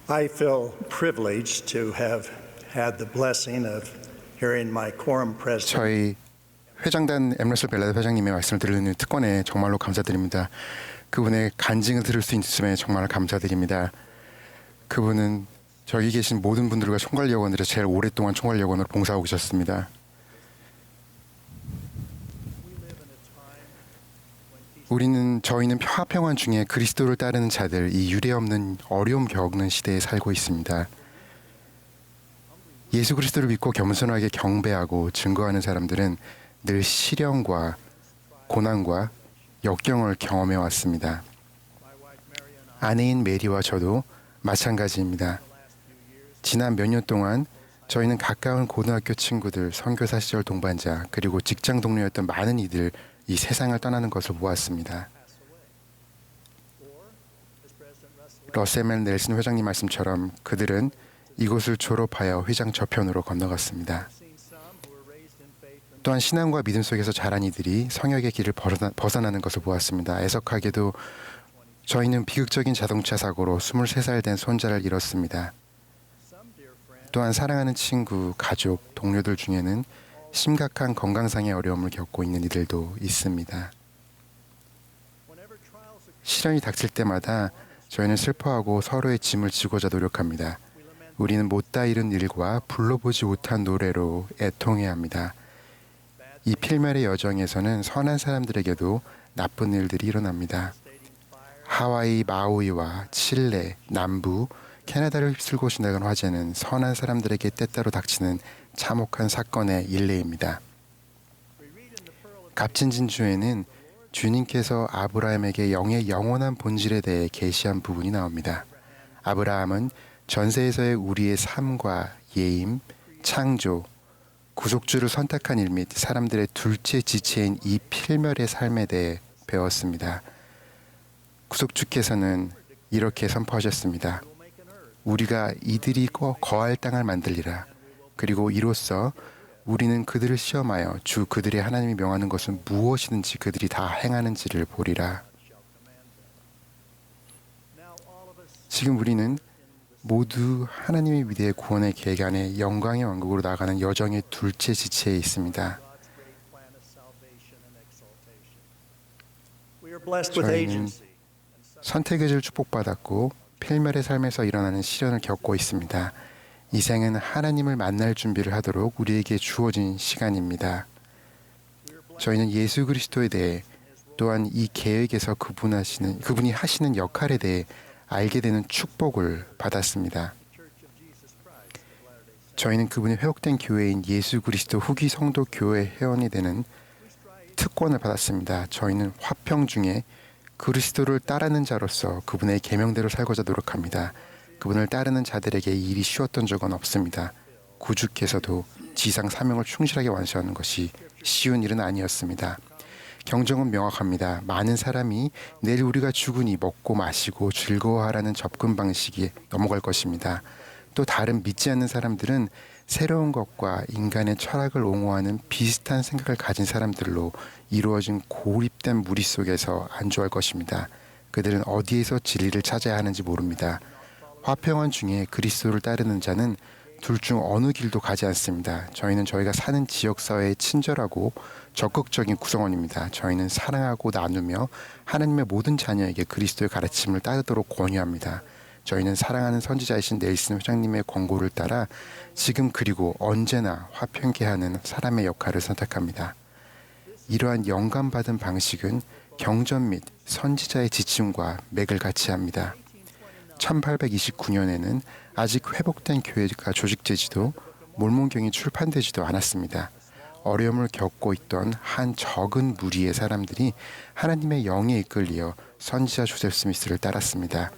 S6: I feel privileged to have had the blessing of hearing my quorum president.
S9: 저희 회장단 엠러셀 벨라드 회장님의 말씀을 들으는 특권에 정말로 감사드립니다. 그분의 간증을 들을 수 있음에 정말 감사드립니다. 그분은 저기 계신 모든 분들과 총괄위원으로 제일 오랫동안 총괄위원으로 봉사하고 계셨습니다. 저희는 화평한 중에 그리스도를 따르는 자들, 이 유례없는 어려움 겪는 시대에 살고 있습니다. 예수 그리스도를 믿고 겸손하게 경배하고 증거하는 사람들은 늘 시련과 고난과 역경을 경험해 왔습니다. 아내인 메리와 저도 마찬가지입니다. 지난 몇 년 동안 저희는 가까운 고등학교 친구들, 선교사 시절 동반자, 그리고 직장 동료였던 많은 이들 이 세상을 떠나는 것을 보았습니다. 러셀 넬슨 회장님 말씀처럼 그들은 이곳을 졸업하여 회장 저편으로 건너갔습니다. 또한 신앙과 믿음 속에서 자란 이들이 성역의 길을 벗어나는 것을 보았습니다. 애석하게도 저희는 비극적인 자동차 사고로 23살 된 손자를 잃었습니다. 또한 사랑하는 친구, 가족, 동료들 중에는 심각한 건강상의 어려움을 겪고 있는 이들도 있습니다. 시련이 닥칠 때마다 저희는 슬퍼하고 서로의 짐을 지고자 노력합니다. 우리는 못다 이룬 일과 불러보지 못한 노래로 애통해야 합니다. 이 필멸의 여정에서는 선한 사람들에게도 나쁜 일들이 일어납니다. 하와이, 마우이와 칠레, 남부, 캐나다를 휩쓸고 지나간 화재는 선한 사람들에게 때때로 닥치는 참혹한 사건의 일례입니다. 값진 진주에는 주님께서 아브라함에게 영의 영원한 본질에 대해 계시한 부분이 나옵니다. 아브라함은 전세에서의 우리의 삶과 예임, 창조, 구속주를 선택한 일 및 사람들의 둘째 지체인 이 필멸의 삶에 대해 배웠습니다. 구속주께서는 이렇게 선포하셨습니다. 우리가 이들이 거할 땅을 만들리라. 그리고 이로써 우리는 그들을 시험하여 주 그들의 하나님이 명하는 것은 무엇이든지 그들이 다 행하는지를 보리라. 지금 우리는 모두 하나님의 위대의 구원의 계획 안에 영광의 왕국으로 나아가는 여정의 둘째 지체에 있습니다. 저희는 선택의 질 축복받았고 필멸의 삶에서 일어나는 시련을 겪고 있습니다. 이 생은 하나님을 만날 준비를 하도록 우리에게 주어진 시간입니다. 저희는 예수 그리스도에 대해 또한 이 계획에서 그분이 하시는 역할에 대해 알게 되는 축복을 받았습니다. 저희는 그분의 회복된 교회인 예수 그리스도 후기 성도 교회 회원이 되는 특권을 받았습니다. 저희는 화평 중에 그리스도를 따르는 자로서 그분의 계명대로 살고자 노력합니다. 그분을 따르는 자들에게 이 일이 쉬웠던 적은 없습니다. 구주께서도 지상 사명을 충실하게 완수하는 것이 쉬운 일은 아니었습니다. 경정은 명확합니다. 많은 사람이 내일 우리가 죽으니 먹고 마시고 즐거워하라는 접근 방식에 넘어갈 것입니다. 또 다른 믿지 않는 사람들은 새로운 것과 인간의 철학을 옹호하는 비슷한 생각을 가진 사람들로 이루어진 고립된 무리 속에서 안주할 것입니다. 그들은 어디에서 진리를 찾아야 하는지 모릅니다. 화평한 중에 그리스도를 따르는 자는 둘 중 어느 길도 가지 않습니다. 저희는 저희가 사는 지역사회의 친절하고 적극적인 구성원입니다. 저희는 사랑하고 나누며 하나님의 모든 자녀에게 그리스도의 가르침을 따르도록 권유합니다. 저희는 사랑하는 선지자이신 넬슨 회장님의 권고를 따라 지금 그리고 언제나 화평케 하는 사람의 역할을 선택합니다. 이러한 영감받은 방식은 경전 및 선지자의 지침과 맥을 같이 합니다. 1829년에는 아직 회복된 교회가 조직되지도 몰몬경이 출판되지도 않았습니다. 어려움을 겪고 있던 한 적은 무리의 사람들이 하나님의 영에 이끌리어 선지자 조셉 스미스를 따랐습니다.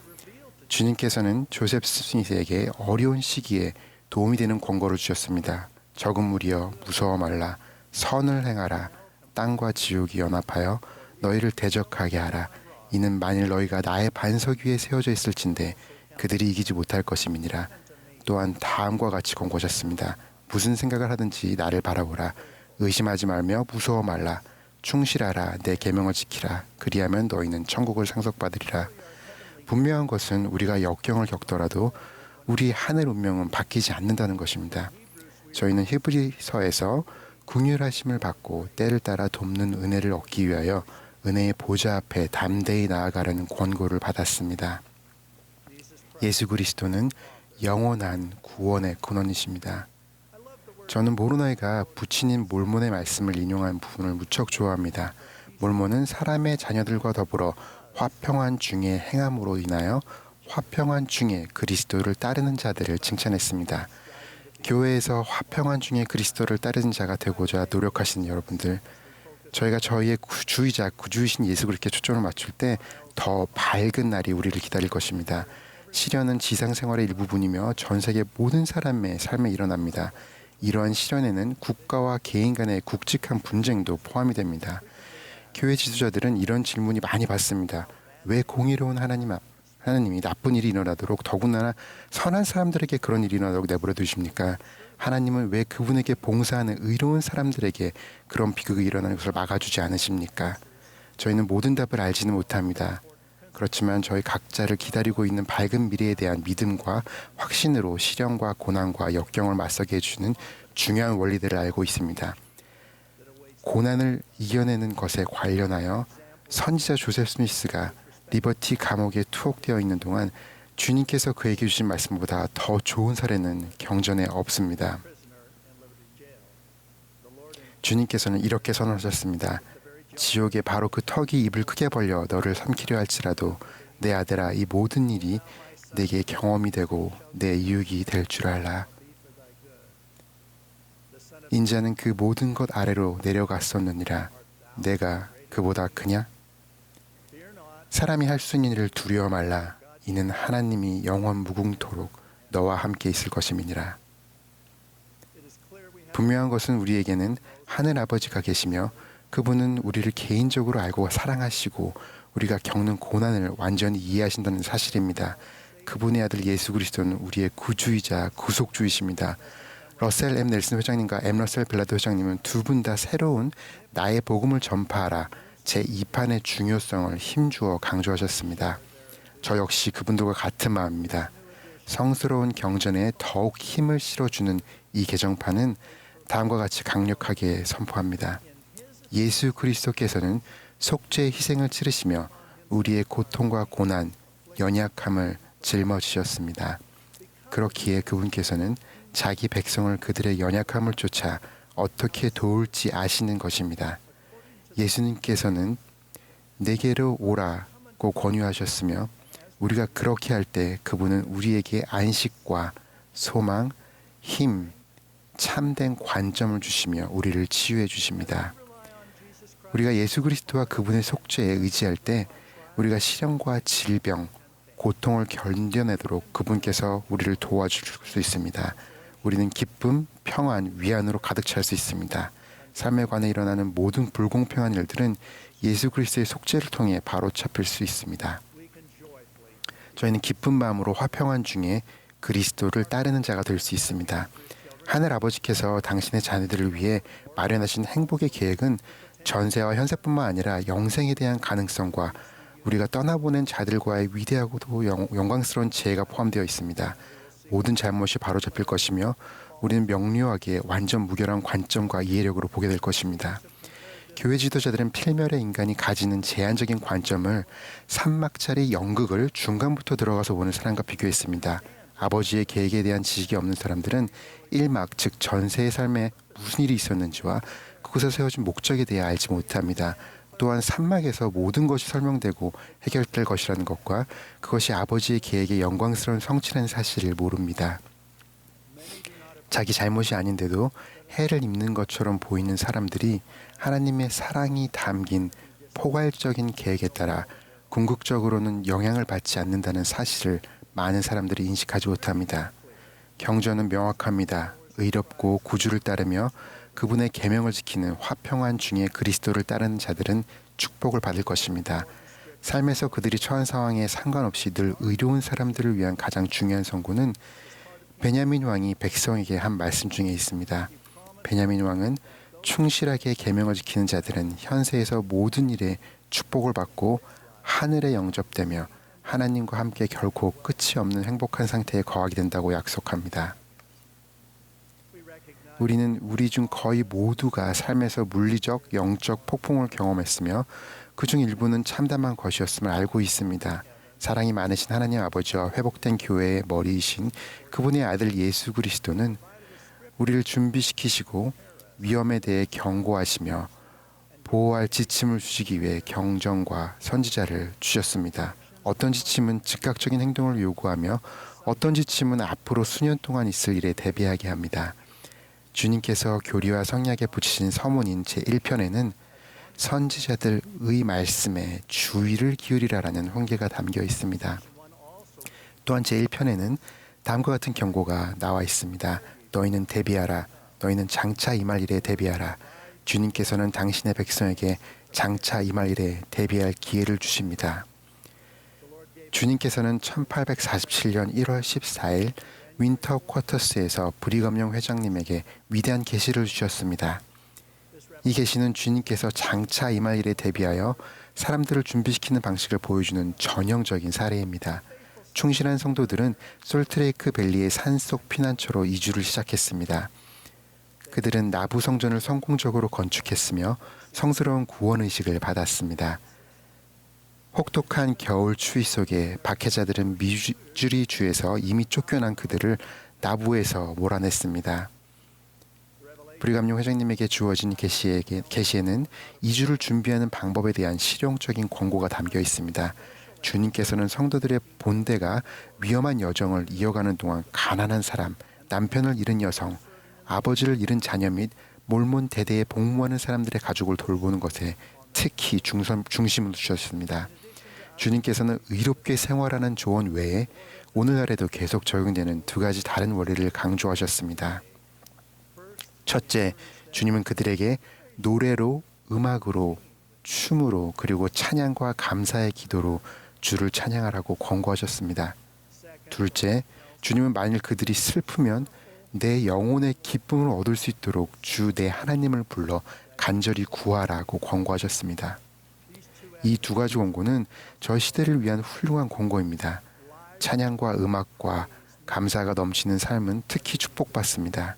S9: 주님께서는 조셉 스미스에게 어려운 시기에 도움이 되는 권고를 주셨습니다. 적은 무리여 무서워 말라. 선을 행하라. 땅과 지옥이 연합하여 너희를 대적하게 하라. 이는 만일 너희가 나의 반석 위에 세워져 있을진데 그들이 이기지 못할 것임이니라. 또한 다음과 같이 권고하셨습니다. 무슨 생각을 하든지 나를 바라보라. 의심하지 말며 무서워 말라. 충실하라. 내 계명을 지키라. 그리하면 너희는 천국을 상속받으리라. 분명한 것은 우리가 역경을 겪더라도 우리 하늘 운명은 바뀌지 않는다는 것입니다. 저희는 히브리서에서 긍휼하심을 받고 때를 따라 돕는 은혜를 얻기 위하여 은혜의 보좌 앞에 담대히 나아가라는 권고를 받았습니다. 예수 그리스도는 영원한 구원의 근원이십니다. 저는 모로나이가 부친인 몰몬의 말씀을 인용한 부분을 무척 좋아합니다. 몰몬은 사람의 자녀들과 더불어 화평한 중에 행함으로 인하여 화평한 중에 그리스도를 따르는 자들을 칭찬했습니다. 교회에서 화평한 중에 그리스도를 따르는 자가 되고자 노력하시는 여러분들, 저희가 저희의 구주이자 구주이신 예수 그리스도께 초점을 맞출 때 더 밝은 날이 우리를 기다릴 것입니다. 시련은 지상생활의 일부분이며 전 세계 모든 사람의 삶에 일어납니다. 이러한 시련에는 국가와 개인 간의 굵직한 분쟁도 포함이 됩니다. 교회 지도자들은 이런 질문이 많이 받습니다. 왜 공의로운 하나님이 나쁜 일이 일어나도록, 더군다나 선한 사람들에게 그런 일이 일어나도록 내버려 두십니까? 하나님은 왜 그분에게 봉사하는 의로운 사람들에게 그런 비극이 일어나는 것을 막아주지 않으십니까? 저희는 모든 답을 알지는 못합니다. 그렇지만 저희 각자를 기다리고 있는 밝은 미래에 대한 믿음과 확신으로 시련과 고난과 역경을 맞서게 해주는 중요한 원리들을 알고 있습니다. 고난을 이겨내는 것에 관련하여 선지자 조셉 스미스가 리버티 감옥에 투옥되어 있는 동안 주님께서 그에게 주신 말씀보다 더 좋은 사례는 경전에 없습니다. 주님께서는 이렇게 선언하셨습니다. 지옥에 바로 그 턱이 입을 크게 벌려 너를 삼키려 할지라도 내 아들아, 이 모든 일이 내게 경험이 되고 내 유익이 될 줄 알라. 인자는 그 모든 것 아래로 내려갔었느니라. 내가 그보다 크냐? 사람이 할 수 있는 일을 두려워 말라. 이는 하나님이 영원 무궁토록 너와 함께 있을 것임이니라. 분명한 것은 우리에게는 하늘 아버지가 계시며 그분은 우리를 개인적으로 알고 사랑하시고 우리가 겪는 고난을 완전히 이해하신다는 사실입니다. 그분의 아들 예수 그리스도는 우리의 구주이자 구속주이십니다. 러셀 M. 넬슨 회장님과 M. 러셀 빌라도 회장님은 두 분 다 새로운 나의 복음을 전파하라 제2판의 중요성을 힘주어 강조하셨습니다. 저 역시 그분들과 같은 마음입니다. 성스러운 경전에 더욱 힘을 실어주는 이 개정판은 다음과 같이 강력하게 선포합니다. 예수 그리스도께서는 속죄의 희생을 치르시며 우리의 고통과 고난, 연약함을 짊어지셨습니다. 그렇기에 그분께서는 자기 백성을 그들의 연약함을 쫓아 어떻게 도울지 아시는 것입니다. 예수님께서는 내게로 오라고 권유하셨으며 우리가 그렇게 할 때 그분은 우리에게 안식과 소망, 힘, 참된 관점을 주시며 우리를 치유해 주십니다. 우리가 예수 그리스도와 그분의 속죄에 의지할 때 우리가 시련과 질병, 고통을 견뎌내도록 그분께서 우리를 도와줄 수 있습니다. 우리는 기쁨, 평안, 위안으로 가득 찰 수 있습니다. 삶에 관해 일어나는 모든 불공평한 일들은 예수 그리스도의 속죄를 통해 바로 잡힐 수 있습니다. 저희는 기쁜 마음으로 화평한 중에 그리스도를 따르는 자가 될 수 있습니다. 하늘 아버지께서 당신의 자녀들을 위해 마련하신 행복의 계획은 전세와 현세뿐만 아니라 영생에 대한 가능성과 우리가 떠나보낸 자들과의 위대하고도 영광스러운 지혜가 포함되어 있습니다. 모든 잘못이 바로잡힐 것이며 우리는 명료하게 완전 무결한 관점과 이해력으로 보게 될 것입니다. 교회 지도자들은 필멸의 인간이 가지는 제한적인 관점을 3막짜리 연극을 중간부터 들어가서 보는 사람과 비교했습니다. 아버지의 계획에 대한 지식이 없는 사람들은 1막, 즉 전세의 삶에 무슨 일이 있었는지와 그곳에 세워진 목적에 대해 알지 못합니다. 또한 3막에서 모든 것이 설명되고 해결될 것이라는 것과 그것이 아버지의 계획의 영광스러운 성취라는 사실을 모릅니다. 자기 잘못이 아닌데도 해를 입는 것처럼 보이는 사람들이 하나님의 사랑이 담긴 포괄적인 계획에 따라 궁극적으로는 영향을 받지 않는다는 사실을 많은 사람들이 인식하지 못합니다. 경전은 명확합니다. 의롭고 구주를 따르며 그분의 계명을 지키는 화평한 중에 그리스도를 따르는 자들은 축복을 받을 것입니다. 삶에서 그들이 처한 상황에 상관없이 늘 의로운 사람들을 위한 가장 중요한 선고는 베냐민 왕이 백성에게 한 말씀 중에 있습니다. 베냐민 왕은 충실하게 계명을 지키는 자들은 현세에서 모든 일에 축복을 받고 하늘에 영접되며 하나님과 함께 결코 끝이 없는 행복한 상태에 거하게 된다고 약속합니다. 우리는 우리 중 거의 모두가 삶에서 물리적, 영적 폭풍을 경험했으며 그중 일부는 참담한 것이었음을 알고 있습니다. 사랑이 많으신 하나님 아버지와 회복된 교회의 머리이신 그분의 아들 예수 그리스도는 우리를 준비시키시고 위험에 대해 경고하시며 보호할 지침을 주시기 위해 경정과 선지자를 주셨습니다. 어떤 지침은 즉각적인 행동을 요구하며 어떤 지침은 앞으로 수년 동안 있을 일에 대비하게 합니다. 주님께서 교리와 성약에 붙이신 서문인 제1편에는 선지자들의 말씀에 주의를 기울이라라는 훈계가 담겨 있습니다. 또한 제1편에는 다음과 같은 경고가 나와 있습니다. 너희는 대비하라. 너희는 장차 임할 일에 대비하라. 주님께서는 당신의 백성에게 장차 임할 일에 대비할 기회를 주십니다. 주님께서는 1847년 1월 14일 윈터 쿼터스에서 브리검령 회장님에게 위대한 계시를 주셨습니다. 이 계시는 주님께서 장차 임할 일에 대비하여 사람들을 준비시키는 방식을 보여주는 전형적인 사례입니다. 충실한 성도들은 솔트레이크 밸리의 산속 피난처로 이주를 시작했습니다. 그들은 나부 성전을 성공적으로 건축했으며 성스러운 구원의식을 받았습니다. 혹독한 겨울 추위 속에 박해자들은 미주리 주에서 이미 쫓겨난 그들을 나부에서 몰아냈습니다. 브리감용 회장님에게 주어진 계시에는 이주를 준비하는 방법에 대한 실용적인 권고가 담겨 있습니다. 주님께서는 성도들의 본대가 위험한 여정을 이어가는 동안 가난한 사람, 남편을 잃은 여성, 아버지를 잃은 자녀 및 몰몬 대대에 복무하는 사람들의 가족을 돌보는 것에 특히 중심을 두셨습니다. 주님께서는 의롭게 생활하는 조언 외에 오늘날에도 계속 적용되는 두 가지 다른 원리를 강조하셨습니다. 첫째, 주님은 그들에게 노래로, 음악으로, 춤으로, 그리고 찬양과 감사의 기도로 주를 찬양하라고 권고하셨습니다. 둘째, 주님은 만일 그들이 슬프면 내 영혼의 기쁨을 얻을 수 있도록 주 내 하나님을 불러 간절히 구하라고 권고하셨습니다. 이 두 가지 권고는 저 시대를 위한 훌륭한 권고입니다. 찬양과 음악과 감사가 넘치는 삶은 특히 축복받습니다.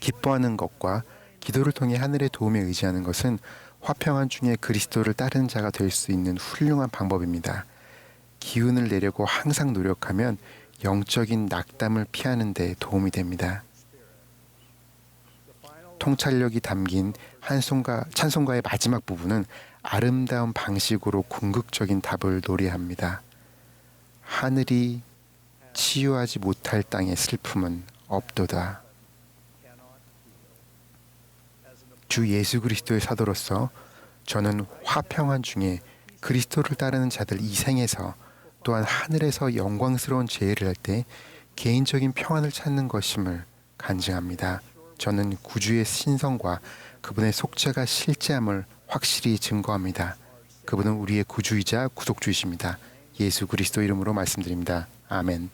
S9: 기뻐하는 것과 기도를 통해 하늘의 도움에 의지하는 것은 화평한 중에 그리스도를 따르는 자가 될 수 있는 훌륭한 방법입니다. 기운을 내려고 항상 노력하면 영적인 낙담을 피하는 데 도움이 됩니다. 통찰력이 담긴 찬송가의 마지막 부분은 아름다운 방식으로 궁극적인 답을 노래합니다. 하늘이 치유하지 못할 땅의 슬픔은 없도다. 주 예수 그리스도의 사도로서 저는 화평한 중에 그리스도를 따르는 자들 이 생에서 또한 하늘에서 영광스러운 제의를 할 때 개인적인 평안을 찾는 것임을 간증합니다. 저는 구주의 신성과 그분의 속죄가 실제함을 확실히 증거합니다. 그분은 우리의 구주이자 구속주이십니다. 예수 그리스도 이름으로 말씀드립니다. 아멘.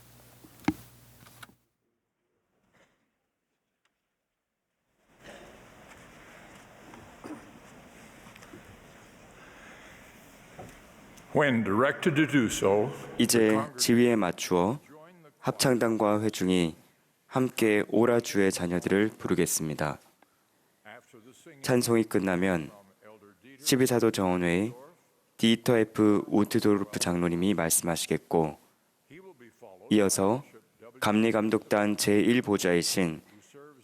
S5: When directed to do so,
S2: 이제 지위에 맞추어 합창단과 회중이 함께 오라 주의 자녀들을 부르겠습니다. 찬송이 끝나면 12사도 정원회의 디터 F 우트도르프 장로님이 말씀하시겠고, 이어서 감리감독단 제1보좌이신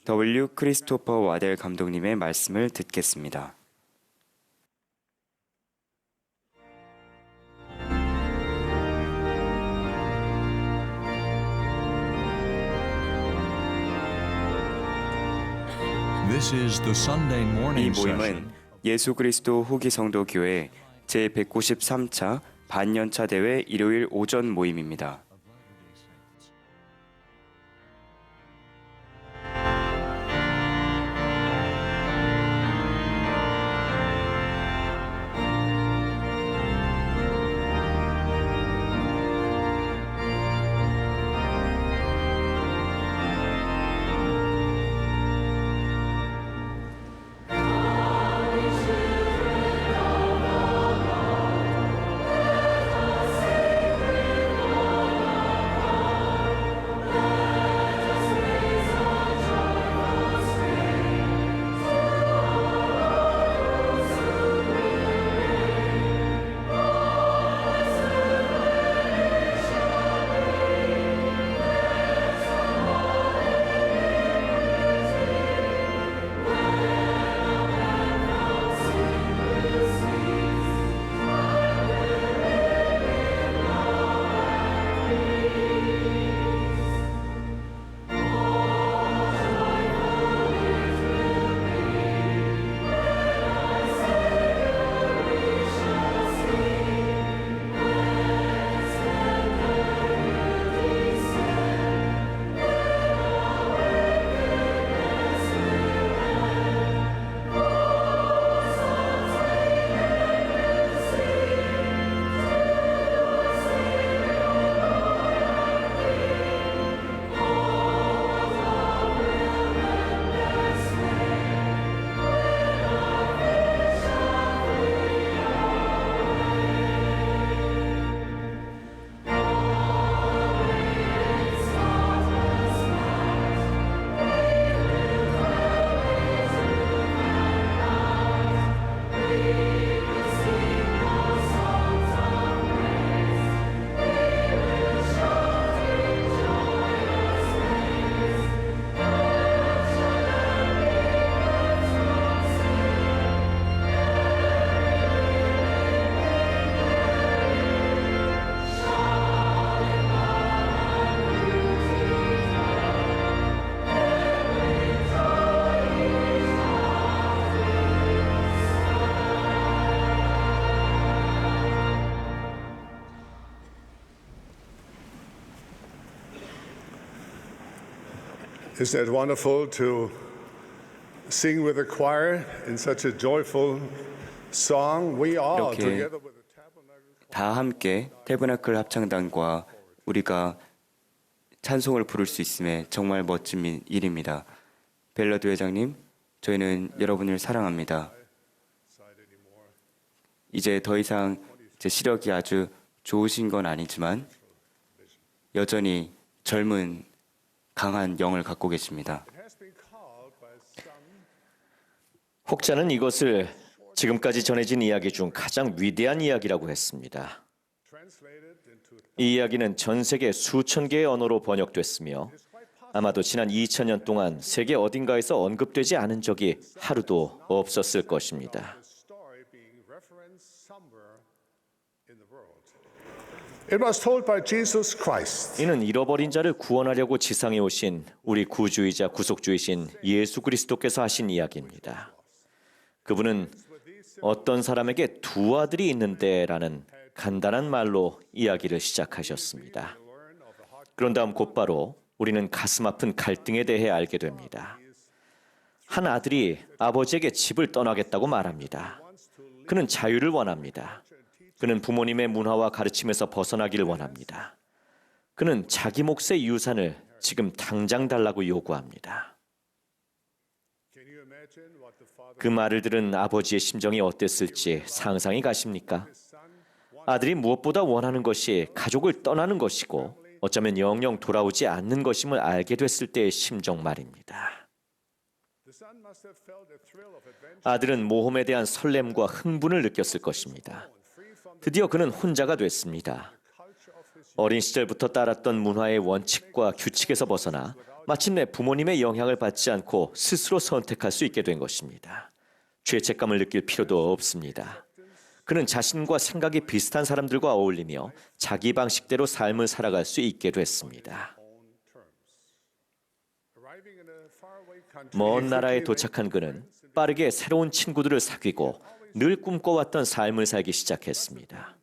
S2: W 크리스토퍼 와델 감독님의 말씀을 듣겠습니다.
S1: This is the Sunday
S2: 이
S1: morning
S2: 모임은
S1: session.
S2: 예수 그리스도 후기 성도 교회 제193차 반년차 대회 일요일 오전 모임입니다.
S10: Isn't it wonderful to sing with the choir in such a joyful song. We all
S2: 이렇게
S10: together with the tabernacle.
S2: 다 함께 태브나클 합창단과 우리가 찬송을 부를 수 있음에 정말 멋진 일입니다. 벨라드 회장님, 저희는 여러분을 사랑합니다. 이제 더 이상 제 시력이 아주 좋으신 건 아니지만 여전히 젊은 강한 영을 갖고 계십니다.
S11: 혹자는 이것을 지금까지 전해진 이야기 중 가장 위대한 이야기라고 했습니다. 이 이야기는 전 세계 수천 개의 언어로 번역됐으며 아마도 지난 2000년 동안 세계 어딘가에서 언급되지 않은 적이 하루도 없었을 것입니다.
S10: It was told by Jesus Christ.
S11: 이는 잃어버린 자를 구원하려고 지상에 오신 우리 구주이자 구속주이신 예수 그리스도께서 하신 이야기입니다. 그분은 어떤 사람에게 두 아들이 있는데라는 간단한 말로 이야기를 시작하셨습니다. 그런 다음 곧바로 우리는 가슴 아픈 갈등에 대해 알게 됩니다. 한 아들이 아버지에게 집을 떠나겠다고 말합니다. 그는 자유를 원합니다. 그는 부모님의 문화와 가르침에서 벗어나기를 원합니다. 그는 자기 몫의 유산을 지금 당장 달라고 요구합니다. 그 말을 들은 아버지의 심정이 어땠을지 상상이 가십니까? 아들이 무엇보다 원하는 것이 가족을 떠나는 것이고 어쩌면 영영 돌아오지 않는 것임을 알게 됐을 때의 심정 말입니다. 아들은 모험에 대한 설렘과 흥분을 느꼈을 것입니다. 드디어 그는 혼자가 됐습니다. 어린 시절부터 따랐던 문화의 원칙과 규칙에서 벗어나 마침내 부모님의 영향을 받지 않고 스스로 선택할 수 있게 된 것입니다. 죄책감을 느낄 필요도 없습니다. 그는 자신과 생각이 비슷한 사람들과 어울리며 자기 방식대로 삶을 살아갈 수 있게 됐습니다. 먼 나라에 도착한 그는 빠르게 새로운 친구들을 사귀고 늘 꿈꿔왔던 삶을 살기 시작했습니다.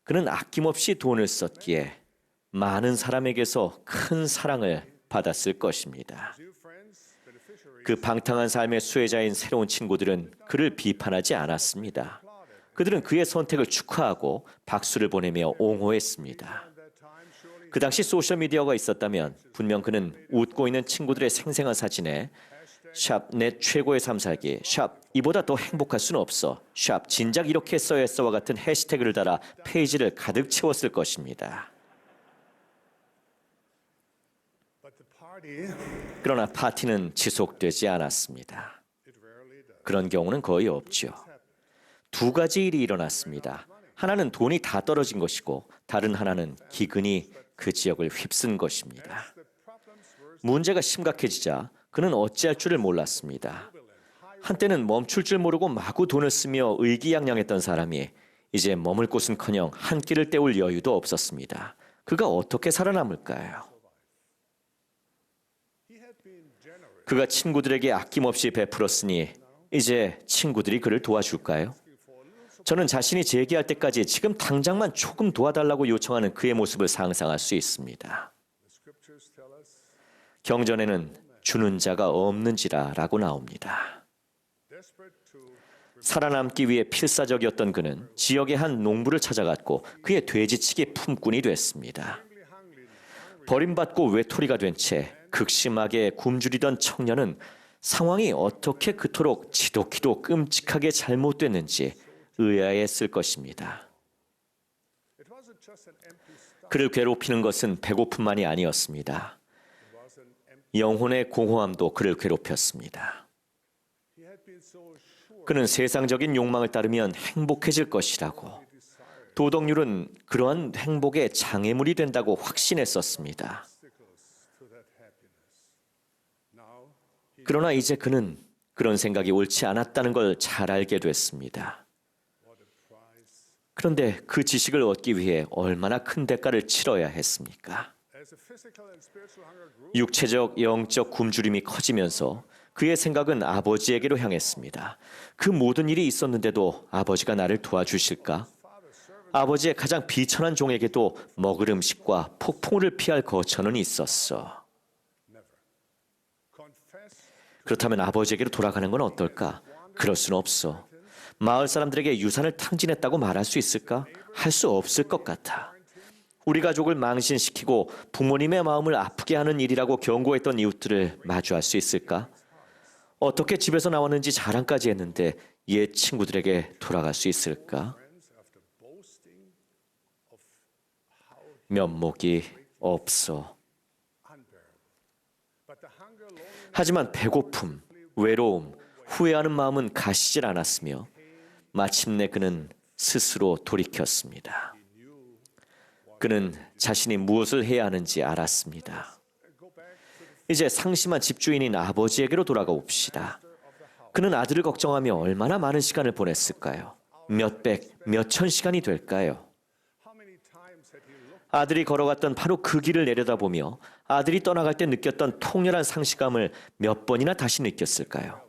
S11: 그는 아낌없이 돈을 썼기에 많은 사람에게서 큰 사랑을 받았을 것입니다. 그 방탕한 삶의 수혜자인 새로운 친구들은 그를 비판하지 않았습니다. 그들은 그의 선택을 축하하고 박수를 보내며 옹호했습니다. 그 당시 소셜미디어가 있었다면 분명 그는 웃고 있는 친구들의 생생한 사진에 샵 내 최고의 삶 살기, 샵 이보다 더 행복할 수는 없어, 샵 진작 이렇게 써야 했어와 같은 해시태그를 달아 페이지를 가득 채웠을 것입니다. 그러나 파티는 지속되지 않았습니다. 그런 경우는 거의 없죠. 두 가지 일이 일어났습니다. 하나는 돈이 다 떨어진 것이고 다른 하나는 기근이 그 지역을 휩쓴 것입니다. 문제가 심각해지자 그는 어찌할 줄을 몰랐습니다. 한때는 멈출 줄 모르고 마구 돈을 쓰며 의기양양했던 사람이 이제 머물 곳은커녕 한 끼를 때울 여유도 없었습니다. 그가 어떻게 살아남을까요? 그가 친구들에게 아낌없이 베풀었으니 이제 친구들이 그를 도와줄까요? 저는 자신이 재기할 때까지 지금 당장만 조금 도와달라고 요청하는 그의 모습을 상상할 수 있습니다. 경전에는 주는 자가 없는지라라고 나옵니다. 살아남기 위해 필사적이었던 그는 지역의 한 농부를 찾아갔고 그의 돼지치기 품꾼이 됐습니다. 버림받고 외톨이가 된 채 극심하게 굶주리던 청년은 상황이 어떻게 그토록 지독히도 끔찍하게 잘못됐는지 의아했을 것입니다. 그를 괴롭히는 것은 배고픔만이 아니었습니다. 영혼의 공허함도 그를 괴롭혔습니다. 그는 세상적인 욕망을 따르면 행복해질 것이라고, 도덕률은 그러한 행복의 장애물이 된다고 확신했었습니다. 그러나 이제 그는 그런 생각이 옳지 않았다는 걸 잘 알게 됐습니다. 그런데 그 지식을 얻기 위해 얼마나 큰 대가를 치러야 했습니까? 육체적, 영적 굶주림이 커지면서 그의 생각은 아버지에게로 향했습니다. 그 모든 일이 있었는데도 아버지가 나를 도와주실까? 아버지의 가장 비천한 종에게도 먹을 음식과 폭풍우를 피할 거처는 있었어. 그렇다면 아버지에게로 돌아가는 건 어떨까? 그럴 수는 없어. 마을 사람들에게 유산을 탕진했다고 말할 수 있을까? 할 수 없을 것 같아. 우리 가족을 망신시키고 부모님의 마음을 아프게 하는 일이라고 경고했던 이웃들을 마주할 수 있을까? 어떻게 집에서 나왔는지 자랑까지 했는데 옛 친구들에게 돌아갈 수 있을까? 면목이 없어. 하지만 배고픔, 외로움, 후회하는 마음은 가시질 않았으며 마침내 그는 스스로 돌이켰습니다. 그는 자신이 무엇을 해야 하는지 알았습니다. 이제 상심한 집주인인 아버지에게로 돌아가 봅시다. 그는 아들을 걱정하며 얼마나 많은 시간을 보냈을까요? 몇백, 몇천 시간이 될까요? 아들이 걸어갔던 바로 그 길을 내려다보며 아들이 떠나갈 때 느꼈던 통렬한 상실감을 몇 번이나 다시 느꼈을까요?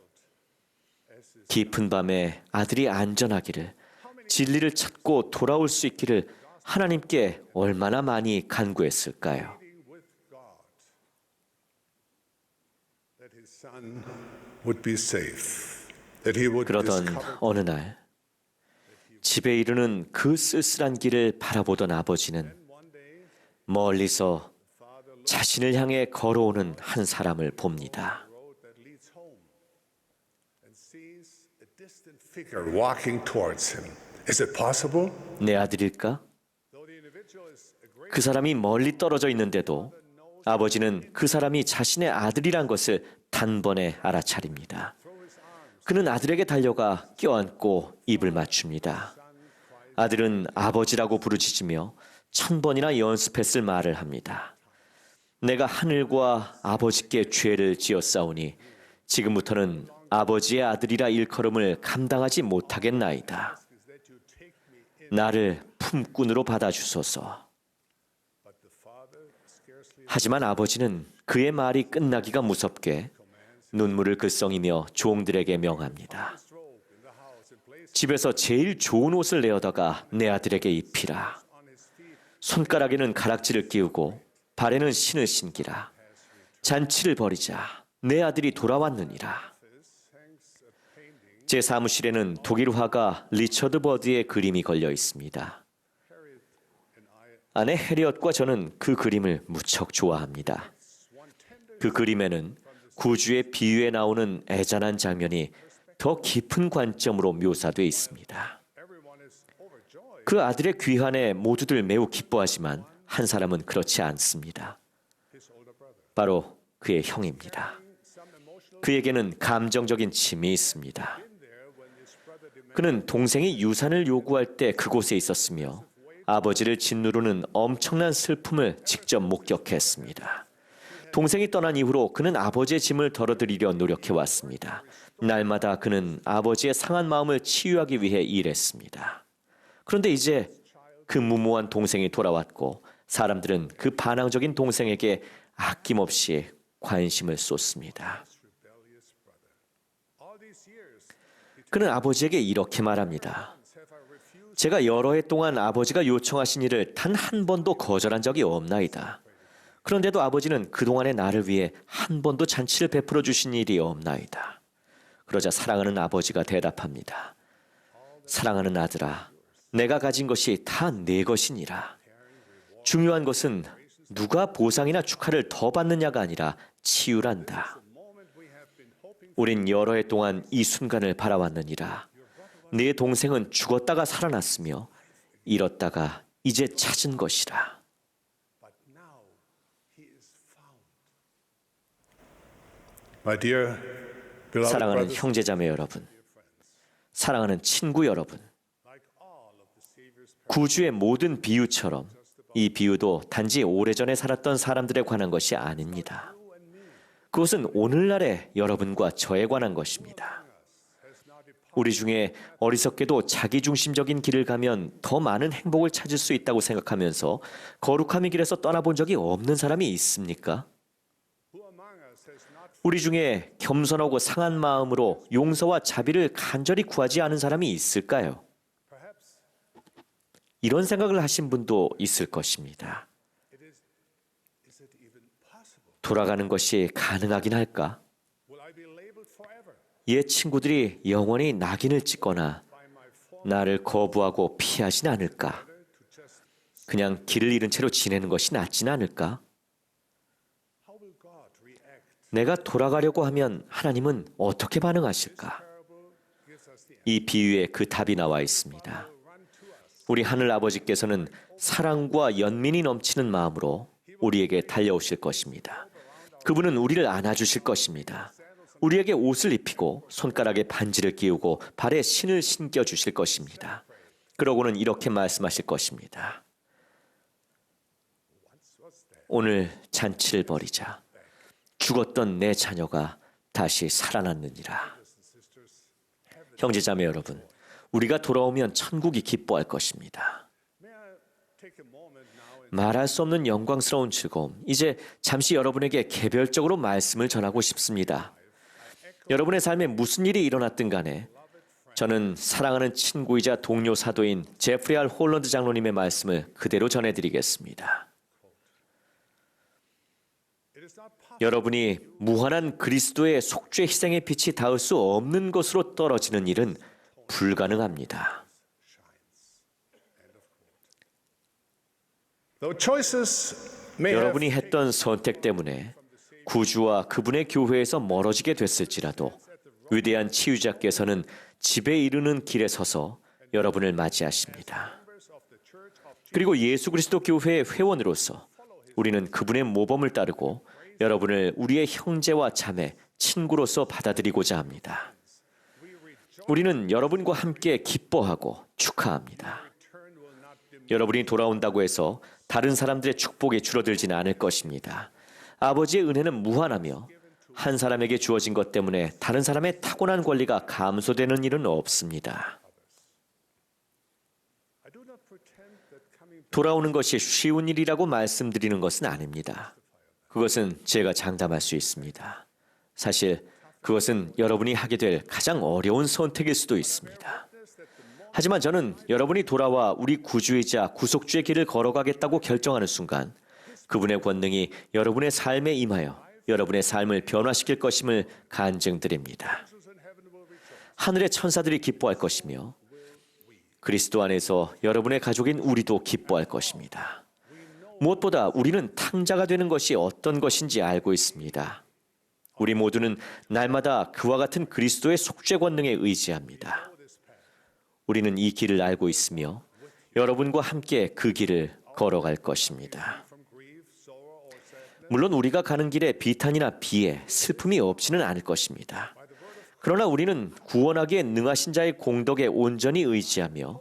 S11: 깊은 밤에 아들이 안전하기를, 진리를 찾고 돌아올 수 있기를 하나님께 얼마나 많이 간구했을까요? 그러던 어느 날 집에 이르는 그 쓸쓸한 길을 바라보던 아버지는 멀리서 자신을 향해 걸어오는 한 사람을 봅니다. 내 아들일까? 그 사람이 멀리 떨어져 있는데도 아버지는 그 사람이 자신의 아들이란 것을 단번에 알아차립니다. 그는 아들에게 달려가 껴안고 입을 맞춥니다. 아들은 아버지라고 부르짖으며 1000번이나 연습했을 말을 합니다. 내가 하늘과 아버지께 죄를 지었사오니 지금부터는 아버지의 아들이라 일컬음을 감당하지 못하겠나이다. 나를 품꾼으로 받아주소서. 하지만 아버지는 그의 말이 끝나기가 무섭게 눈물을 글썽이며 종들에게 명합니다. 집에서 제일 좋은 옷을 내어다가 내 아들에게 입히라. 손가락에는 가락지를 끼우고 발에는 신을 신기라. 잔치를 벌이자. 내 아들이 돌아왔느니라. 제 사무실에는 독일 화가 리처드 버드의 그림이 걸려 있습니다. 아내 해리엇과 저는 그 그림을 무척 좋아합니다. 그 그림에는 구주의 비유에 나오는 애잔한 장면이 더 깊은 관점으로 묘사되어 있습니다. 그 아들의 귀환에 모두들 매우 기뻐하지만 한 사람은 그렇지 않습니다. 바로 그의 형입니다. 그에게는 감정적인 짐이 있습니다. 그는 동생이 유산을 요구할 때 그곳에 있었으며 아버지를 짓누르는 엄청난 슬픔을 직접 목격했습니다. 동생이 떠난 이후로 그는 아버지의 짐을 덜어드리려 노력해왔습니다. 날마다 그는 아버지의 상한 마음을 치유하기 위해 일했습니다. 그런데 이제 그 무모한 동생이 돌아왔고 사람들은 그 반항적인 동생에게 아낌없이 관심을 쏟습니다. 그는 아버지에게 이렇게 말합니다. 제가 여러 해 동안 아버지가 요청하신 일을 단 한 번도 거절한 적이 없나이다. 그런데도 아버지는 그동안의 나를 위해 한 번도 잔치를 베풀어 주신 일이 없나이다. 그러자 사랑하는 아버지가 대답합니다. 사랑하는 아들아, 내가 가진 것이 다 내 것이니라. 중요한 것은 누가 보상이나 축하를 더 받느냐가 아니라 치유란다. 우린 여러 해 동안 이 순간을 바라왔느니라. 네 동생은 죽었다가 살아났으며 잃었다가 이제 찾은 것이라. 사랑하는 형제자매 여러분, 사랑하는 친구 여러분, 구주의 모든 비유처럼 이 비유도 단지 오래전에 살았던 사람들에 관한 것이 아닙니다. 그것은 오늘날의 여러분과 저에 관한 것입니다. 우리 중에 어리석게도 자기중심적인 길을 가면 더 많은 행복을 찾을 수 있다고 생각하면서 거룩함의 길에서 떠나본 적이 없는 사람이 있습니까? 우리 중에 겸손하고 상한 마음으로 용서와 자비를 간절히 구하지 않은 사람이 있을까요? 이런 생각을 하신 분도 있을 것입니다. 돌아가는 것이 가능하긴 할까? 옛 친구들이 영원히 낙인을 찍거나 나를 거부하고 피하진 않을까? 그냥 길을 잃은 채로 지내는 것이 낫진 않을까? 내가 돌아가려고 하면 하나님은 어떻게 반응하실까? 이 비유에 그 답이 나와 있습니다. 우리 하늘 아버지께서는 사랑과 연민이 넘치는 마음으로 우리에게 달려오실 것입니다. 그분은 우리를 안아주실 것입니다. 우리에게 옷을 입히고 손가락에 반지를 끼우고 발에 신을 신겨주실 것입니다. 그러고는 이렇게 말씀하실 것입니다. 오늘 잔치를 벌이자. 죽었던 내 자녀가 다시 살아났느니라. 형제자매 여러분, 우리가 돌아오면 천국이 기뻐할 것입니다. 말할 수 없는 영광스러운 즐거움, 이제 잠시 여러분에게 개별적으로 말씀을 전하고 싶습니다. 여러분의 삶에 무슨 일이 일어났든 간에 저는 사랑하는 친구이자 동료 사도인 제프리 R. 홀런드 장로님의 말씀을 그대로 전해드리겠습니다. 여러분이 무한한 그리스도의 속죄 희생의 빛이 닿을 수 없는 것으로 떨어지는 일은 불가능합니다. 여러분이 했던 선택 때문에 구주와 그분의 교회에서 멀어지게 됐을지라도 위대한 치유자께서는 집에 이르는 길에 서서 여러분을 맞이하십니다. 그리고 예수 그리스도 교회의 회원으로서 우리는 그분의 모범을 따르고 여러분을 우리의 형제와 자매, 친구로서 받아들이고자 합니다. 우리는 여러분과 함께 기뻐하고 축하합니다. 여러분이 돌아온다고 해서 다른 사람들의 축복이 줄어들지는 않을 것입니다. 아버지의 은혜는 무한하며 한 사람에게 주어진 것 때문에 다른 사람의 타고난 권리가 감소되는 일은 없습니다. 돌아오는 것이 쉬운 일이라고 말씀드리는 것은 아닙니다. 그것은 제가 장담할 수 있습니다. 사실 그것은 여러분이 하게 될 가장 어려운 선택일 수도 있습니다. 하지만 저는 여러분이 돌아와 우리 구주이자 구속주의 길을 걸어가겠다고 결정하는 순간 그분의 권능이 여러분의 삶에 임하여 여러분의 삶을 변화시킬 것임을 간증드립니다. 하늘의 천사들이 기뻐할 것이며 그리스도 안에서 여러분의 가족인 우리도 기뻐할 것입니다. 무엇보다 우리는 탕자가 되는 것이 어떤 것인지 알고 있습니다. 우리 모두는 날마다 그와 같은 그리스도의 속죄 권능에 의지합니다. 우리는 이 길을 알고 있으며 여러분과 함께 그 길을 걸어갈 것입니다. 물론 우리가 가는 길에 비탄이나 비애, 슬픔이 없지는 않을 것입니다. 그러나 우리는 구원하기에 능하신 자의 공덕에 온전히 의지하며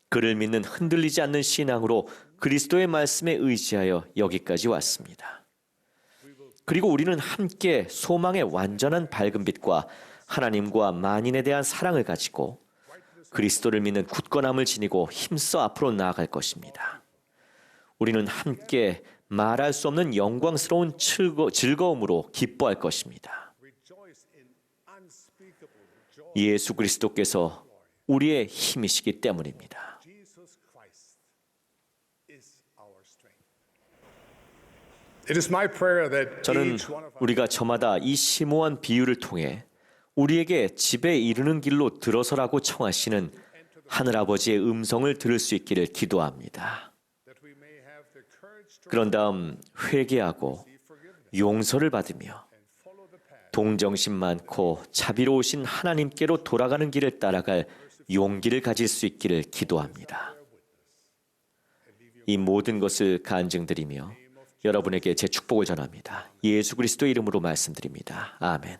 S11: 그를 믿는 흔들리지 않는 신앙으로 그리스도의 말씀에 의지하여 여기까지 왔습니다. 그리고 우리는 함께 소망의 완전한 밝은 빛과 하나님과 만인에 대한 사랑을 가지고 그리스도를 믿는 굳건함을 지니고 힘써 앞으로 나아갈 것입니다. 우리는 함께 말할 수 없는 영광스러운 즐거움으로 기뻐할 것입니다. 예수 그리스도께서 우리의 힘이시기 때문입니다. 저는 우리가 저마다 이 심오한 비유를 통해 우리에게 집에 이르는 길로 들어서라고 청하시는 하늘아버지의 음성을 들을 수 있기를 기도합니다. 그런 다음 회개하고 용서를 받으며 동정심 많고 자비로우신 하나님께로 돌아가는 길을 따라갈 용기를 가질 수 있기를 기도합니다. 이 모든 것을 간증드리며 여러분에게 제 축복을 전합니다. 예수 그리스도 이름으로 말씀드립니다. 아멘.